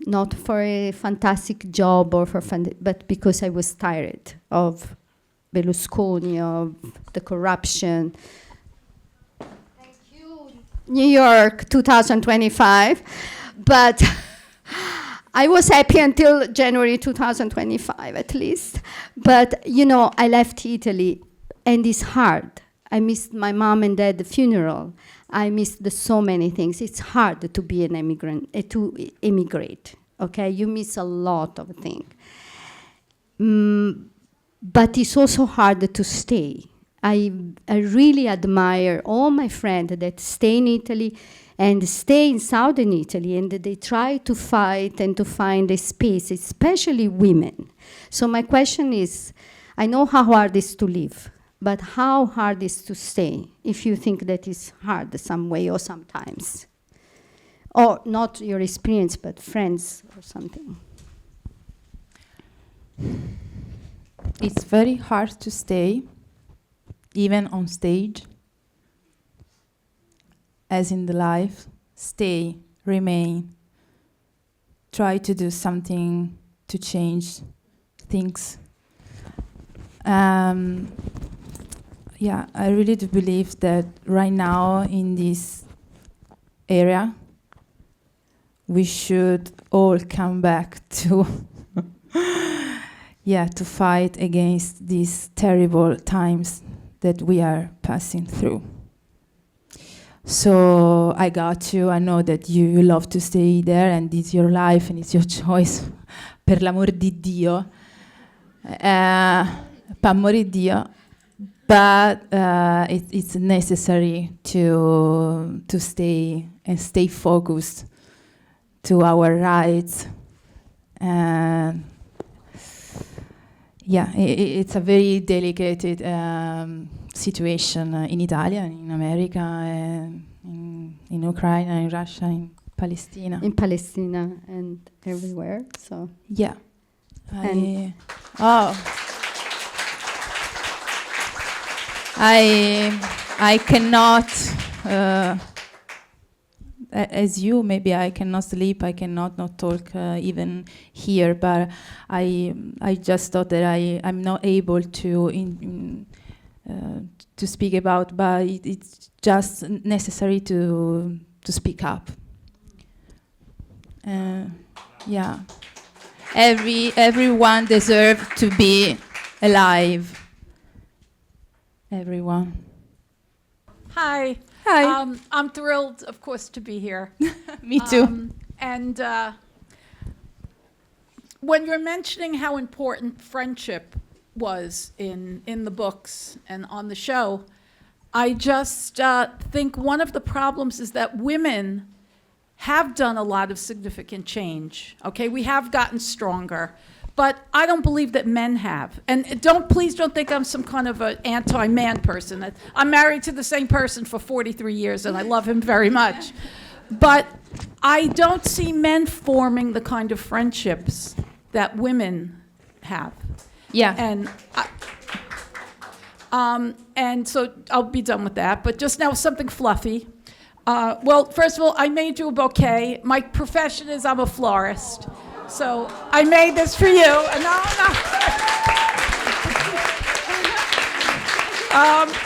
not for a fantastic job but because I was tired of Berlusconi, of the corruption. Thank you, New York 2025. But I was happy until January 2025 at least. But, I left Italy and it's hard. I missed my mom and dad funeral. I missed so many things. It's hard to be an immigrant, to immigrate, okay? You miss a lot of things. But it's also hard to stay. I really admire all my friends that stay in Italy and stay in southern Italy, and they try to fight and to find a space, especially women. So my question is, I know how hard it is to live, but how hard is to stay, if you think that is hard some way or sometimes? Or not your experience, but friends or something. It's very hard to stay, even on stage, as in the life. Stay, remain, try to do something to change things. Yeah, I really do believe that right now in this area, we should all come back to, to fight against these terrible times that we are passing through. So I got you. I know that you love to stay there, and it's your life and it's your choice. Per l'amor di Dio, per amor di Dio. But it's necessary to stay and stay focused to our rights. And it's a very delicate situation in Italy, in America, in Ukraine, in Russia, in Palestine. In Palestine and everywhere. So yeah. I cannot, as you, maybe I cannot sleep, I cannot not talk even here, but I just thought that I'm not able to speak about, but it's just necessary to speak up. Yeah, everyone deserves to be alive. Everyone. Hi. Hi. I'm thrilled, of course, to be here. Me too. And when you're mentioning how important friendship was in the books and on the show, I just think one of the problems is that women have done a lot of significant change. Okay, we have gotten stronger. But I don't believe that men have. And please don't think I'm some kind of an anti-man person. I'm married to the same person for 43 years, and I love him very much. But I don't see men forming the kind of friendships that women have. Yeah. And so I'll be done with that. But just now, something fluffy. Well, first of all, I made you a bouquet. My profession is I'm a florist. So I made this for you. No.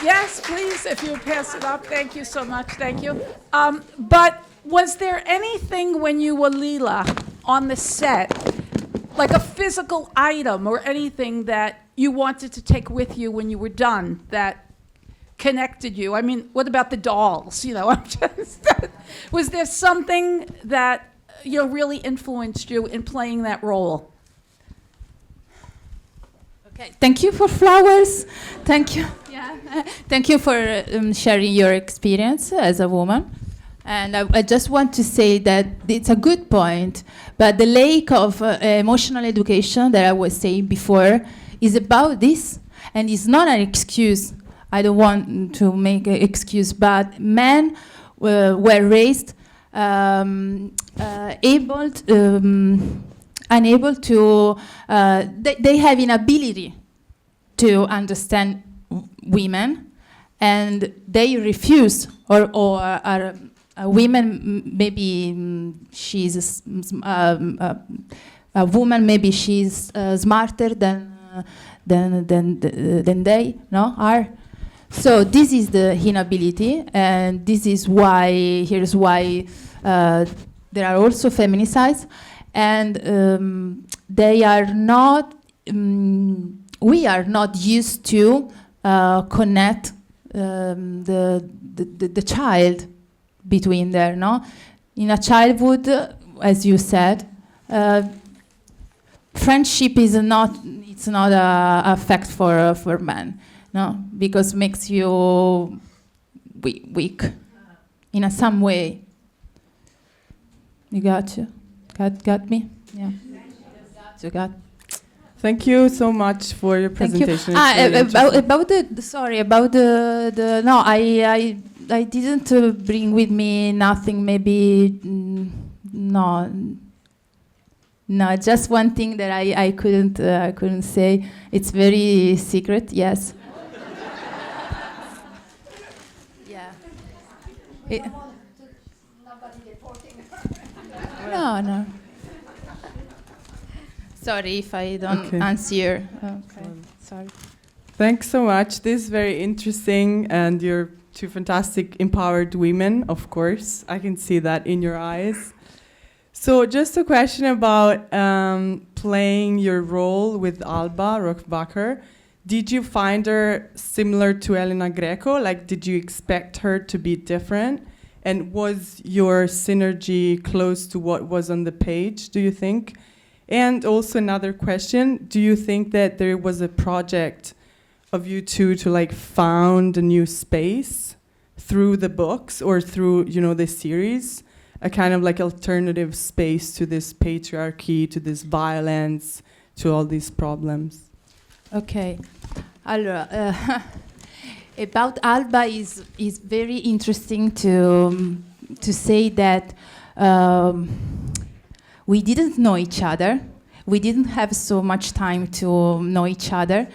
Yes, please, if you would pass it up. Thank you so much. Thank you. But was there anything when you were Leela on the set, like a physical item or anything that you wanted to take with you when you were done that connected you? I mean, what about the dolls? You know, was there something that really influenced you in playing that role? Okay, thank you for flowers. Thank you. Yeah, thank you for sharing your experience as a woman. And I just want to say that it's a good point, but the lack of emotional education that I was saying before is about this, and it's not an excuse. I don't want to make an excuse, but men were raised unable to, they have inability to understand women, and they refuse, or are women, maybe she's a woman, maybe she's smarter than they are. So this is the inability, and this is why, here's why there are also feminicides, and they are not, we are not used to connect the child between there, no? In a childhood, as you said, friendship is not, it's not a fact for men, no? Because makes you weak in some way. You got me? Yeah. You got. Thank you so much for your presentation. About the no, I didn't bring with me nothing. Maybe no, just one thing that I couldn't say. It's very secret. Yes. Yeah. No. Sorry if I don't answer. Okay, sorry. Thanks so much. This is very interesting, and you're two fantastic, empowered women, of course. I can see that in your eyes. So just a question about playing your role with Alba Rockbacher. Did you find her similar to Elena Greco? Like, did you expect her to be different? And was your synergy close to what was on the page, do you think? And also another question, do you think that there was a project of you two to like found a new space through the books or through, the series? A kind of like alternative space to this patriarchy, to this violence, to all these problems? Okay. Allora, about Alba is very interesting to say that we didn't know each other. We didn't have so much time to know each other,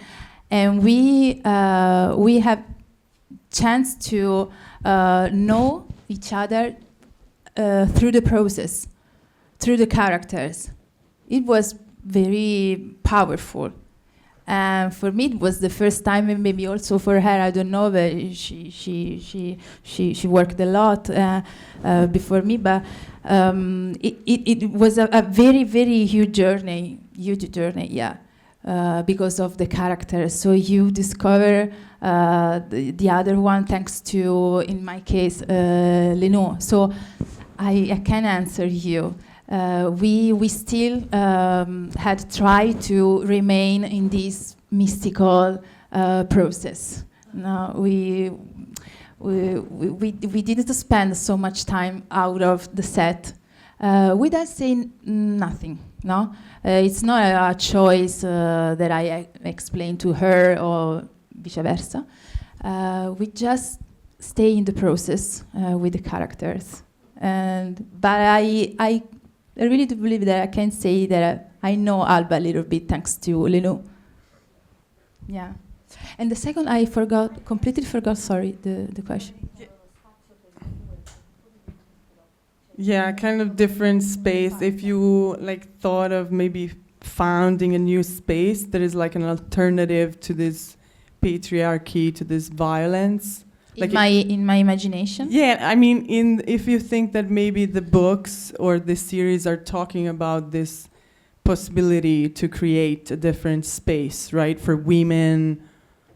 and we have chance to know each other through the process, through the characters. It was very powerful. And for me, it was the first time, and maybe also for her, I don't know, but she worked a lot before me, but it was a very, very huge journey, yeah, because of the characters. So you discover the other one thanks to, in my case, Leno. So I can answer you. We still had tried to remain in this mystical process. No, we didn't spend so much time out of the set without saying nothing. No, it's not a choice that I explained to her or vice versa. We just stay in the process with the characters, but I really do believe that I can say that I know Alba a little bit thanks to Leno. Yeah. And the second, I completely forgot, sorry, the question. Yeah, kind of different space. If you like thought of maybe founding a new space that is like an alternative to this patriarchy, to this violence. Like In my imagination. yeah, I mean, if you think that maybe the books or the series are talking about this possibility to create a different space, right, for women,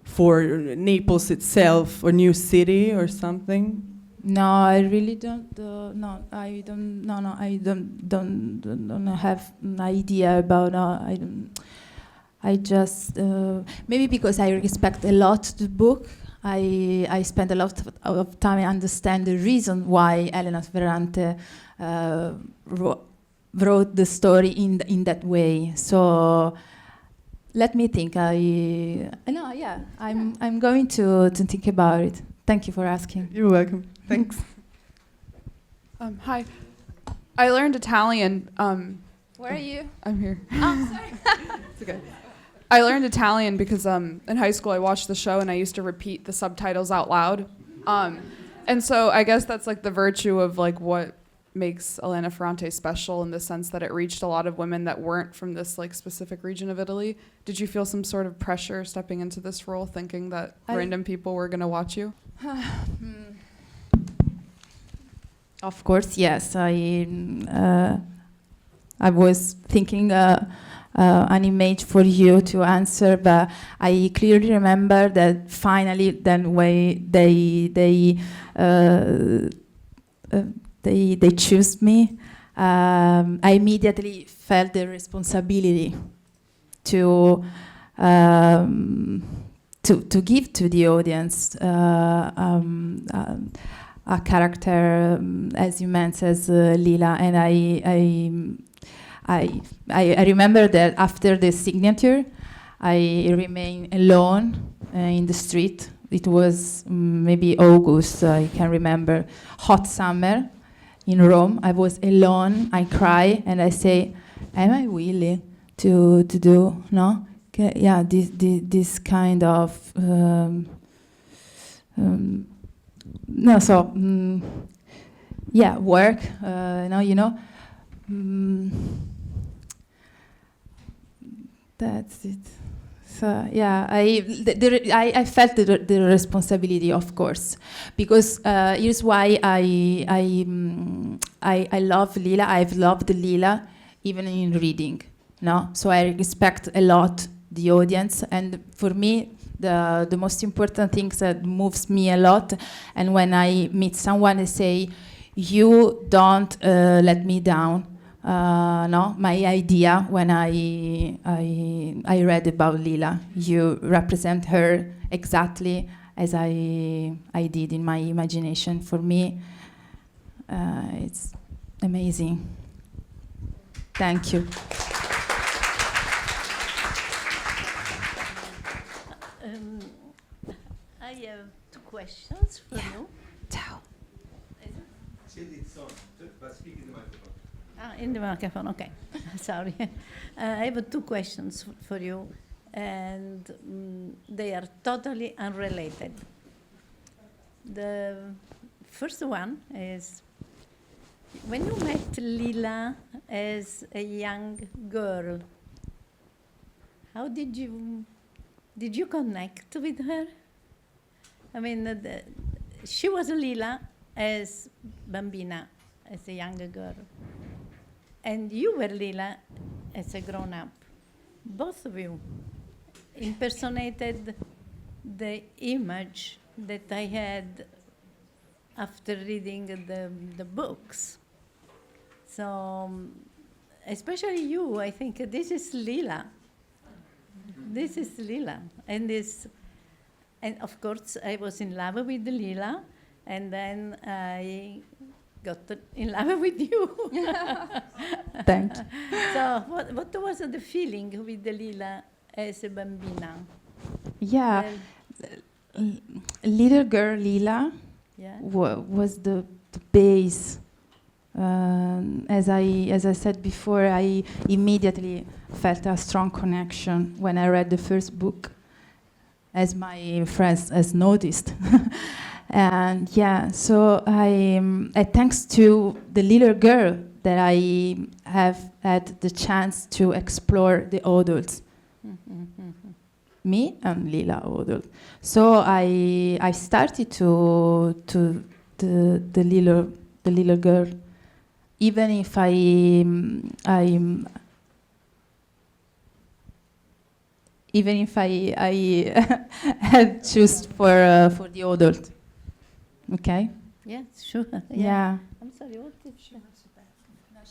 for Naples itself, or new city or something. No, I really don't. No, I don't. No, no, I don't have an idea about. I don't. I just maybe because I respect a lot the book. I spend a lot of time understand the reason why Elena Ferrante wrote the story in that way. So let me think. No, yeah, I'm going to think about it. Thank you for asking. You're welcome. Thanks. Hi. I learned Italian. Where are you? I'm here. Oh, sorry. It's okay. I learned Italian because in high school I watched the show and I used to repeat the subtitles out loud. And so I guess that's like the virtue of like what makes Elena Ferrante special in the sense that it reached a lot of women that weren't from this like specific region of Italy. Did you feel some sort of pressure stepping into this role, thinking that random people were going to watch you? Of course, yes. I was thinking an image for you to answer, but I clearly remember that finally, then when they chose me, I immediately felt the responsibility to give to the audience a character, as you mentioned, as Leela, and I remember that after the signature, I remained alone in the street. It was maybe August, I can remember, hot summer in Rome. I was alone, I cry, and I say, am I willing to do, no? Yeah, this kind of, yeah, work, that's it. So yeah, I felt the responsibility, of course, because here's why I love Leela. I've loved Leela even in reading, no. So I respect a lot the audience, and for me, the most important things that moves me a lot, and when I meet someone and say, "You don't let me down." No, my idea when I read about Leela, you represent her exactly as I did in my imagination. For me, it's amazing. Thank you. I have two questions for you. Ciao. But speak in the microphone. In the microphone, okay. Sorry. I have two questions for you, and they are totally unrelated. The first one is, when you met Leela as a young girl, how did you connect with her? I mean, she was Leela as bambina, as a younger girl. And you were Leela as a grown-up. Both of you impersonated the image that I had after reading the books. So, especially you, I think this is Leela. This is Leela. And of course, I was in love with Leela, and then I got in love with you. Thank you. So what was the feeling with the Leela as a bambina? Yeah, little girl Leela Yeah. was the base. As I said before, I immediately felt a strong connection when I read the first book, as my friends has noticed. And yeah, so thanks to the little girl that I have had the chance to explore the adults. Me and Leela adult. So I started to the little girl, even if I had choose for the adult. Okay. Yeah, sure. Yeah. I'm sorry, what did she?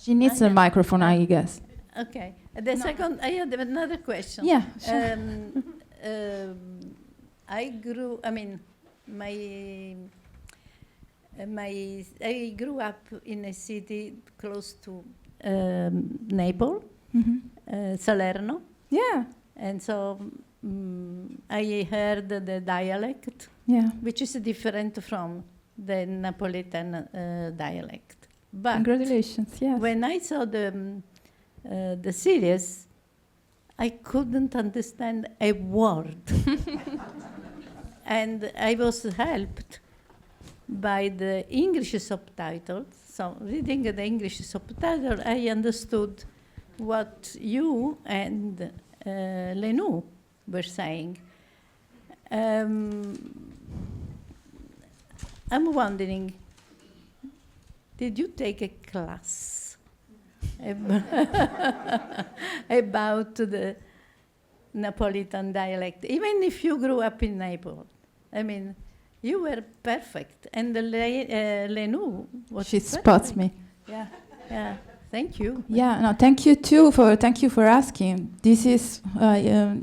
She needs a microphone, I guess. Okay. The second, I had another question. Yeah. Sure. I grew up in a city close to Naples, Salerno, Yeah. and so I heard the dialect, Yeah. which is different from the Napolitan dialect. But Congratulations. Yes. when I saw the series, I couldn't understand a word. And I was helped by the English subtitles. So reading the English subtitle, I understood what you and Lenou were saying. I'm wondering, did you take a class about the Napolitan dialect? Even if you grew up in Naples, I mean, you were perfect, and the Lenou was She perfect. spots me. Yeah, yeah. Thank you. Yeah, no, thank you for asking. This is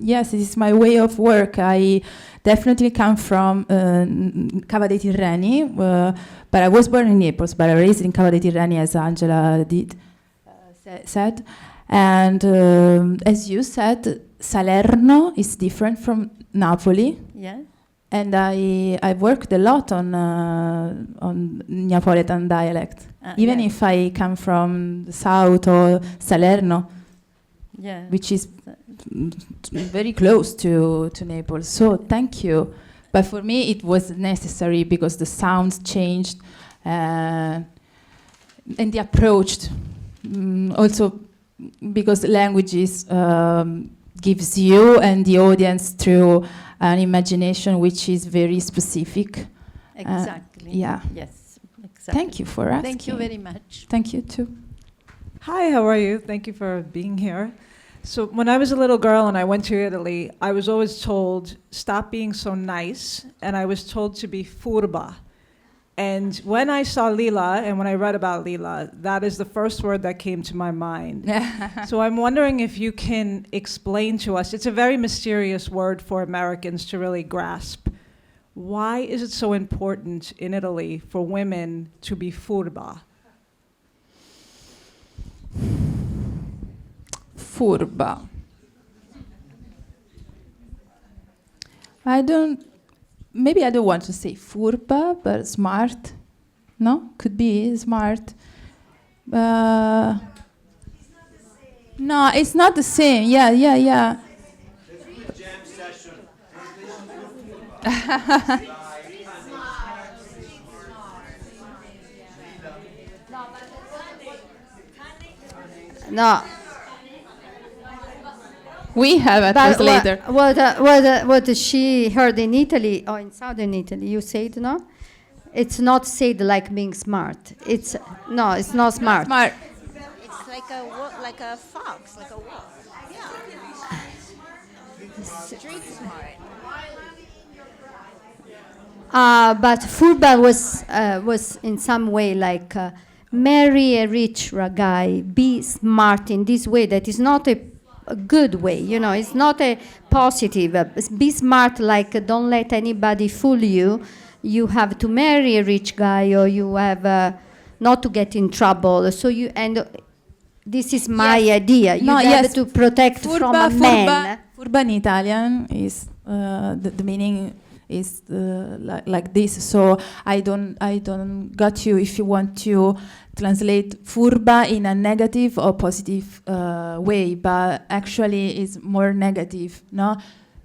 yes, this is my way of work. I definitely come from Cava dei Tirreni, but I was born in Naples, but I raised in Cava dei Tirreni, as Angela said. And as you said, Salerno is different from Napoli. Yeah. And I worked a lot on Neapolitan dialect, even yeah. if I come from the south or Salerno, Yeah. which is very close to Naples. So thank you. But for me, it was necessary because the sounds changed and the approach. Also, because languages gives you and the audience through an imagination which is very specific. Exactly. Yeah. Yes. Exactly. Thank you for asking. Thank you very much. Thank you too. Hi, how are you? Thank you for being here. So when I was a little girl and I went to Italy, I was always told, stop being so nice, and I was told to be furba. And when I saw Leela and when I read about Leela, that is the first word that came to my mind. So I'm wondering if you can explain to us, it's a very mysterious word for Americans to really grasp. Why is it so important in Italy for women to be furba? Furba. Maybe I don't want to say furba, but smart. No? Could be smart. No, it's not the same. Yeah. No. We have a But translator. what she heard in Italy or in southern Italy, you said no? It's not said like being smart. It's not smart. Smart. It's like a fox, like a wolf. Yeah. Street smart. But furba was in some way like marry a rich guy, be smart in this way that is not a good way, it's not a positive. Be smart, like don't let anybody fool you. You have to marry a rich guy, or you have not to get in trouble. So this is my idea. You have to protect from a man. Furba in Italian is the meaning is like this. So I don't got you if you want to translate furba in a negative or positive way, but actually it's more negative, no?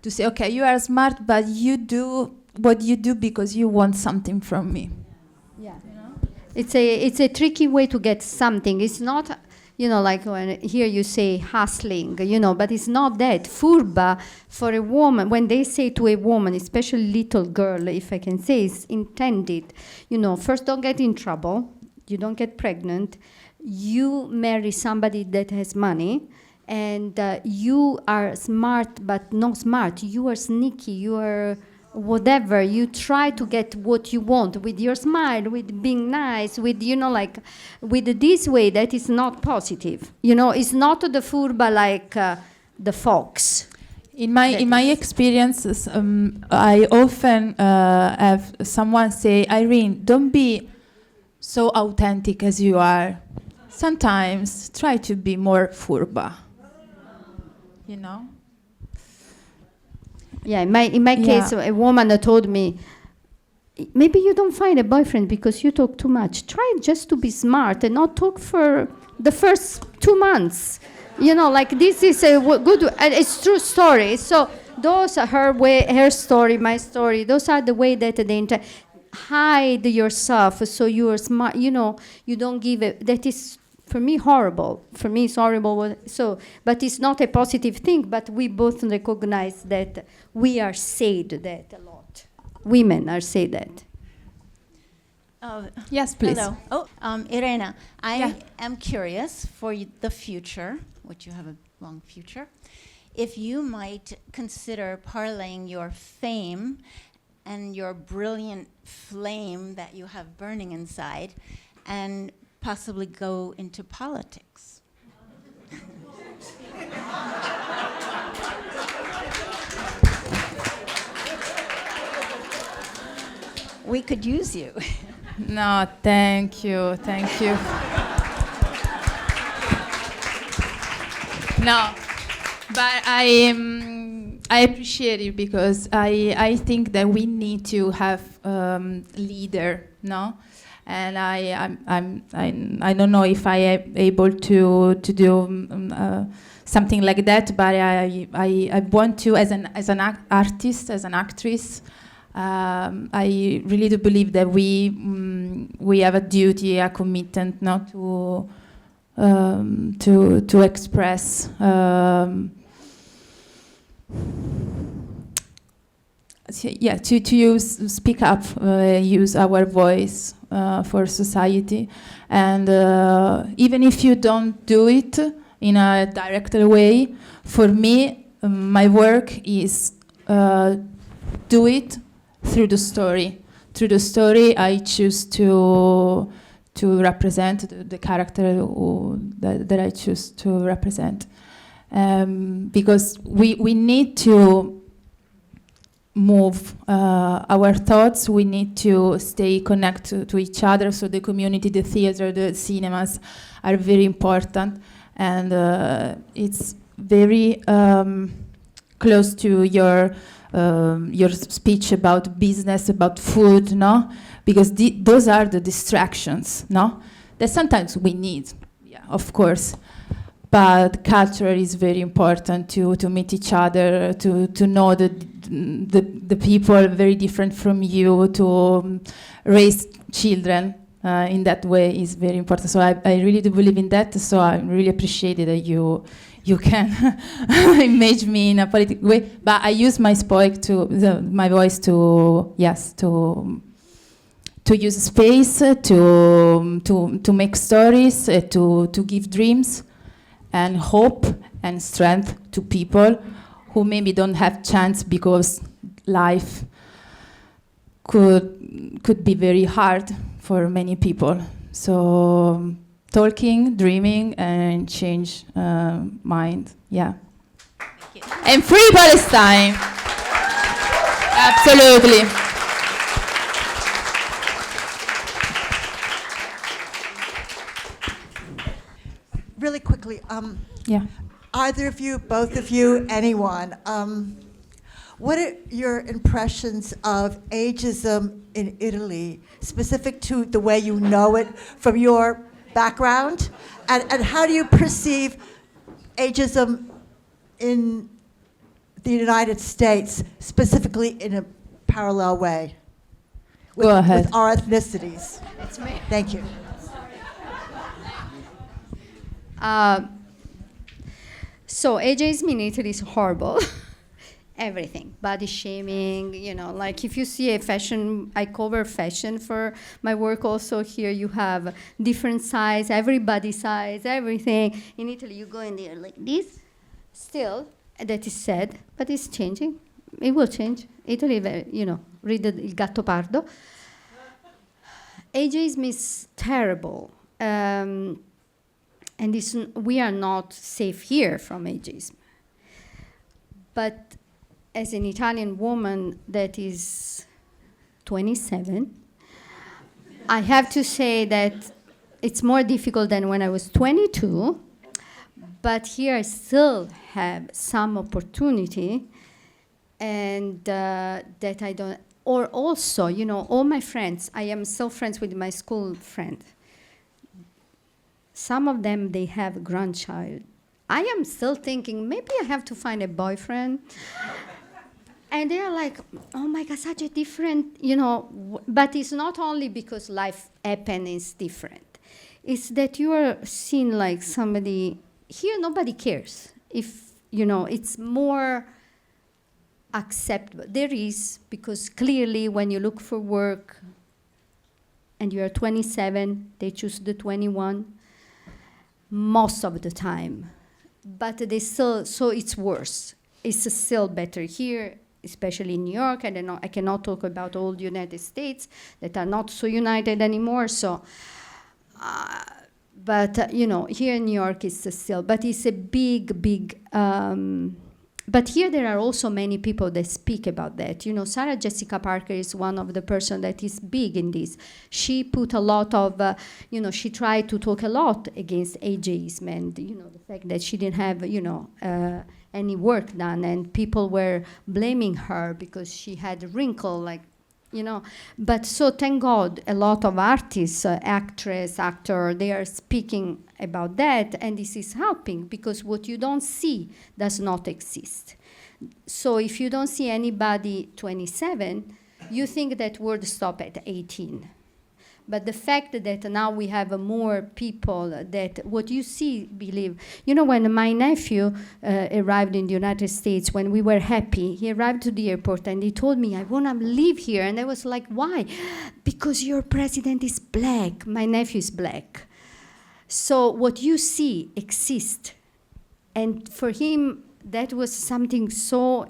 To say, okay, you are smart, but you do what you do because you want something from me. Yeah. It's a tricky way to get something. It's not, like when here you say hustling, but it's not that. Furba for a woman, when they say to a woman, especially little girl, if I can say, is intended. First, don't get in trouble. You don't get pregnant. You marry somebody that has money, and you are smart, but not smart. You are sneaky. You are whatever. You try to get what you want with your smile, with being nice, with with this way that is not positive. It's not the furba like the fox. In my experiences, I often have someone say, Irene, don't be so authentic as you are. Sometimes try to be more furba. Yeah, in my case, a woman told me, maybe you don't find a boyfriend because you talk too much. Try just to be smart and not talk for the first 2 months. This is a good, it's true story. So those are her story, my story. Those are the way that they hide yourself. So you are smart. You don't give it. That is, for me, horrible. For me, it's horrible. So, but it's not a positive thing. But we both recognize that we are said that a lot. Women are said that. Yes, please. Hello. Irena, I am curious for the future, which you have a long future, if you might consider parlaying your fame and your brilliant flame that you have burning inside and possibly go into politics. We could use you. No, thank you. No, but I appreciate it because I think that we need to have leader, no? And I don't know if I am able to do something like that, but I want to, as an artist, as an actress. I really do believe that we have a duty, a commitment, not to express. To speak up, use our voice for society, and even if you don't do it in a direct way, for me, my work is do it through the story. Through the story, I choose to represent the character that I choose to represent, because we need to move our thoughts. We need to stay connected to each other. So the community, the theater, the cinemas are very important, and it's very close to your speech about business, about food, no? Because those are the distractions, no? That sometimes we need, of course. But culture is very important to meet each other, to know the people very different from you, to raise children in that way is very important. So I really do believe in that. So I really appreciate it that you can image me in a political way. But I use my my voice to use space, to make stories, to give dreams and hope and strength to people who maybe don't have chance because life could be very hard for many people. So talking, dreaming, and change mind. Yeah. And free Palestine. Absolutely. Really quickly, Yeah. either of you, both of you, anyone, what are your impressions of ageism in Italy, specific to the way you know it from your background? And how do you perceive ageism in the United States, specifically in a parallel way. Go ahead. With our ethnicities. It's me. Thank you. So ageism in Italy is horrible. Everything, body shaming, like if you see a fashion, I cover fashion for my work also. Here you have different size, everybody size, everything. In Italy you go in there like this. Still, that is sad, but it's changing. It will change. Italy, read Il Gatto Pardo. Ageism is terrible. And we are not safe here from ageism. But as an Italian woman that is 27, I have to say that it's more difficult than when I was 22, but here I still have some opportunity, and that I don't, or also, all my friends, I am still friends with my school friend. Some of them, they have a grandchild. I am still thinking, maybe I have to find a boyfriend. And they are like, oh my God, such a different, but it's not only because life happens is different. It's that you are seen like somebody, here nobody cares. If, it's more acceptable. There is, because clearly when you look for work and you are 27, they choose the 21 most of the time. But they still, so it's worse. It's still better here, especially in New York. I cannot talk about all the United States that are not so united anymore. So, but here in New York it's still, but it's a big. But here there are also many people that speak about that. Sarah Jessica Parker is one of the person that is big in this. She put a lot of, she tried to talk a lot against ageism and, the fact that she didn't have, any work done, and people were blaming her because she had a wrinkle, But so thank God, a lot of artists, actor, they are speaking about that, and this is helping because what you don't see does not exist. So if you don't see anybody 27, you think that word stop at 18. But the fact that now we have more people that what you see, believe. When my nephew arrived in the United States, when we were happy, he arrived to the airport and he told me, I want to live here. And I was like, why? Because your president is black. My nephew is black. So what you see exists. And for him, that was something so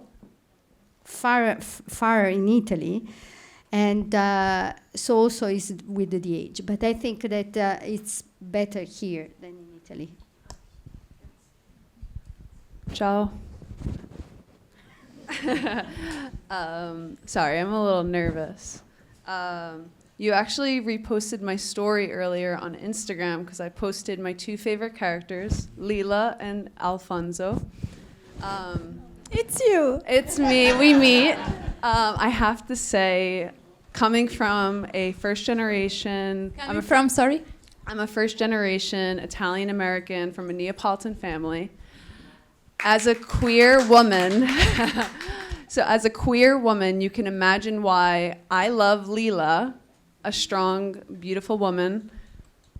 far in Italy. And so also is with the age. But I think that it's better here than in Italy. Ciao. Sorry, I'm a little nervous. You actually reposted my story earlier on Instagram because I posted my two favorite characters, Leela and Alfonso. It's you. It's me. We meet. I have to say, coming from a first generation... I'm a first generation Italian American from a Neapolitan family. As a queer woman, you can imagine why I love Leela, a strong, beautiful woman,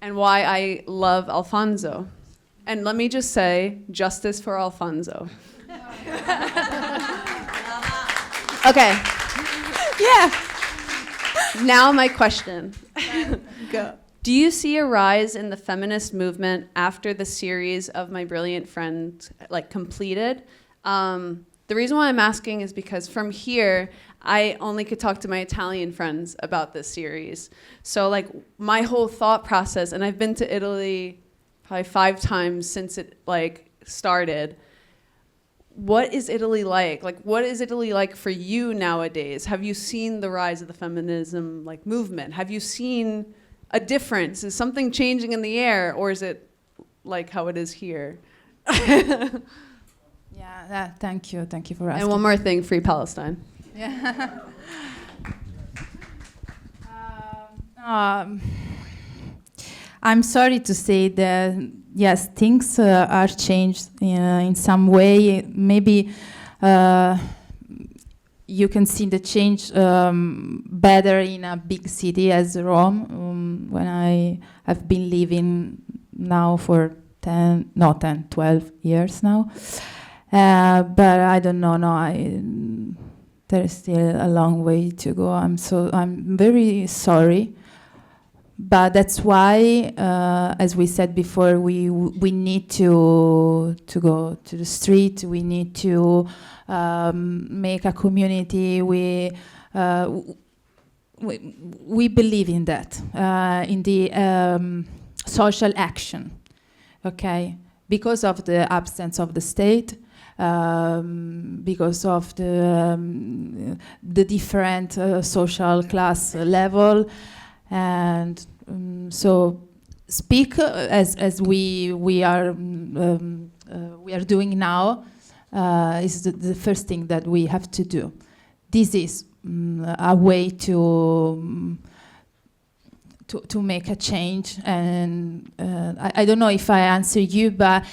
and why I love Alfonso. And let me just say, justice for Alfonso. Okay. Yeah. Now my question. Go. Do you see a rise in the feminist movement after the series of My Brilliant Friend completed? The reason why I'm asking is because from here, I only could talk to my Italian friends about this series. So my whole thought process, and I've been to Italy probably 5 times since it started. What is Italy like? What is Italy like for you nowadays? Have you seen the rise of the feminism movement? Have you seen a difference? Is something changing in the air, or is it like how it is here? Yeah, thank you for asking. And one more thing, free Palestine. Yeah. I'm sorry to say that, yes, things are changed in some way. Maybe you can see the change better in a big city as Rome, when I have been living now for 12 years now. But I don't know, there's still a long way to go. I'm very sorry. But that's why, as we said before, we need to go to the street. We need to make a community. We believe in that, in the social action, okay? Because of the absence of the state, because of the different social class level. And so speak as we are doing now is the first thing that we have to do. This is a way to make a change. And I don't know if I answer you, but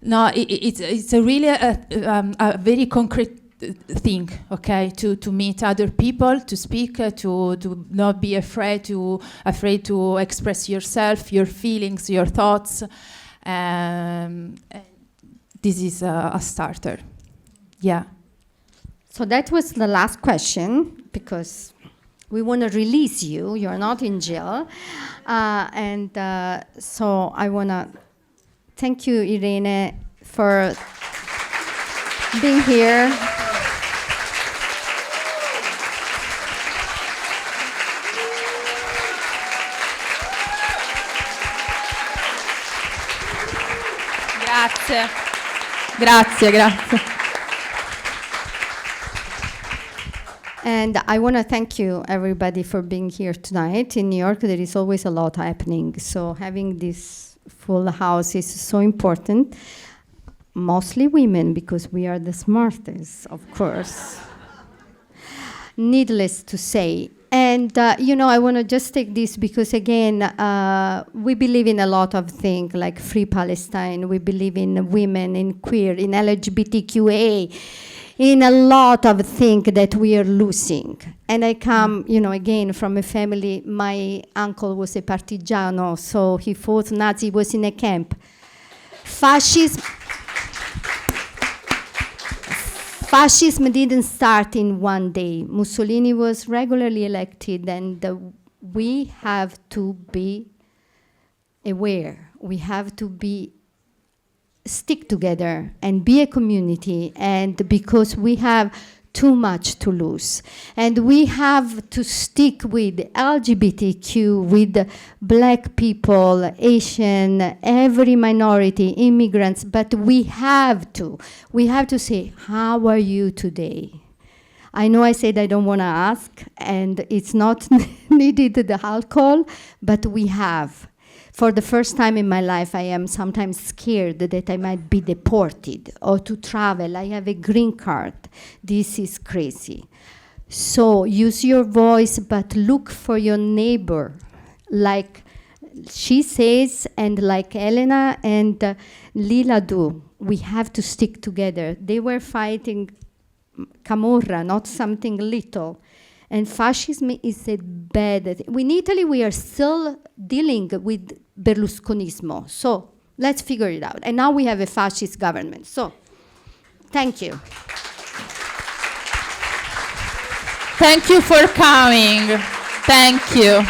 no, it's a really a very concrete thing, okay, to meet other people, to speak, to not be afraid to express yourself, your feelings, your thoughts. This is a starter. Yeah. So that was the last question, because we want to release you. You're not in jail. So I want to thank you, Irene, for being here. Grazie. And I want to thank you, everybody, for being here tonight. In New York, there is always a lot happening. So having this full house is so important. Mostly women, because we are the smartest, of course. Needless to say. And, I want to just take this because, again, we believe in a lot of things, like Free Palestine. We believe in women, in queer, in LGBTQA, in a lot of things that we are losing. And I come, again, from a family. My uncle was a partigiano, so he fought Nazi, was in a camp. Fascism didn't start in one day. Mussolini was regularly elected, and we have to be aware. We have to stick together and be a community, and because we have too much to lose. And we have to stick with LGBTQ, with Black people, Asian, every minority, immigrants, but we have to say, how are you today? I know I said I don't want to ask, and it's not needed the alcohol, but we have. For the first time in my life, I am sometimes scared that I might be deported or to travel. I have a green card. This is crazy. So use your voice, but look for your neighbor. Like she says, and like Elena and Leela do, we have to stick together. They were fighting Camorra, not something little. And fascism is a bad thing. In Italy, we are still dealing with Berlusconismo. So let's figure it out. And now we have a fascist government. So thank you. Thank you for coming. Thank you.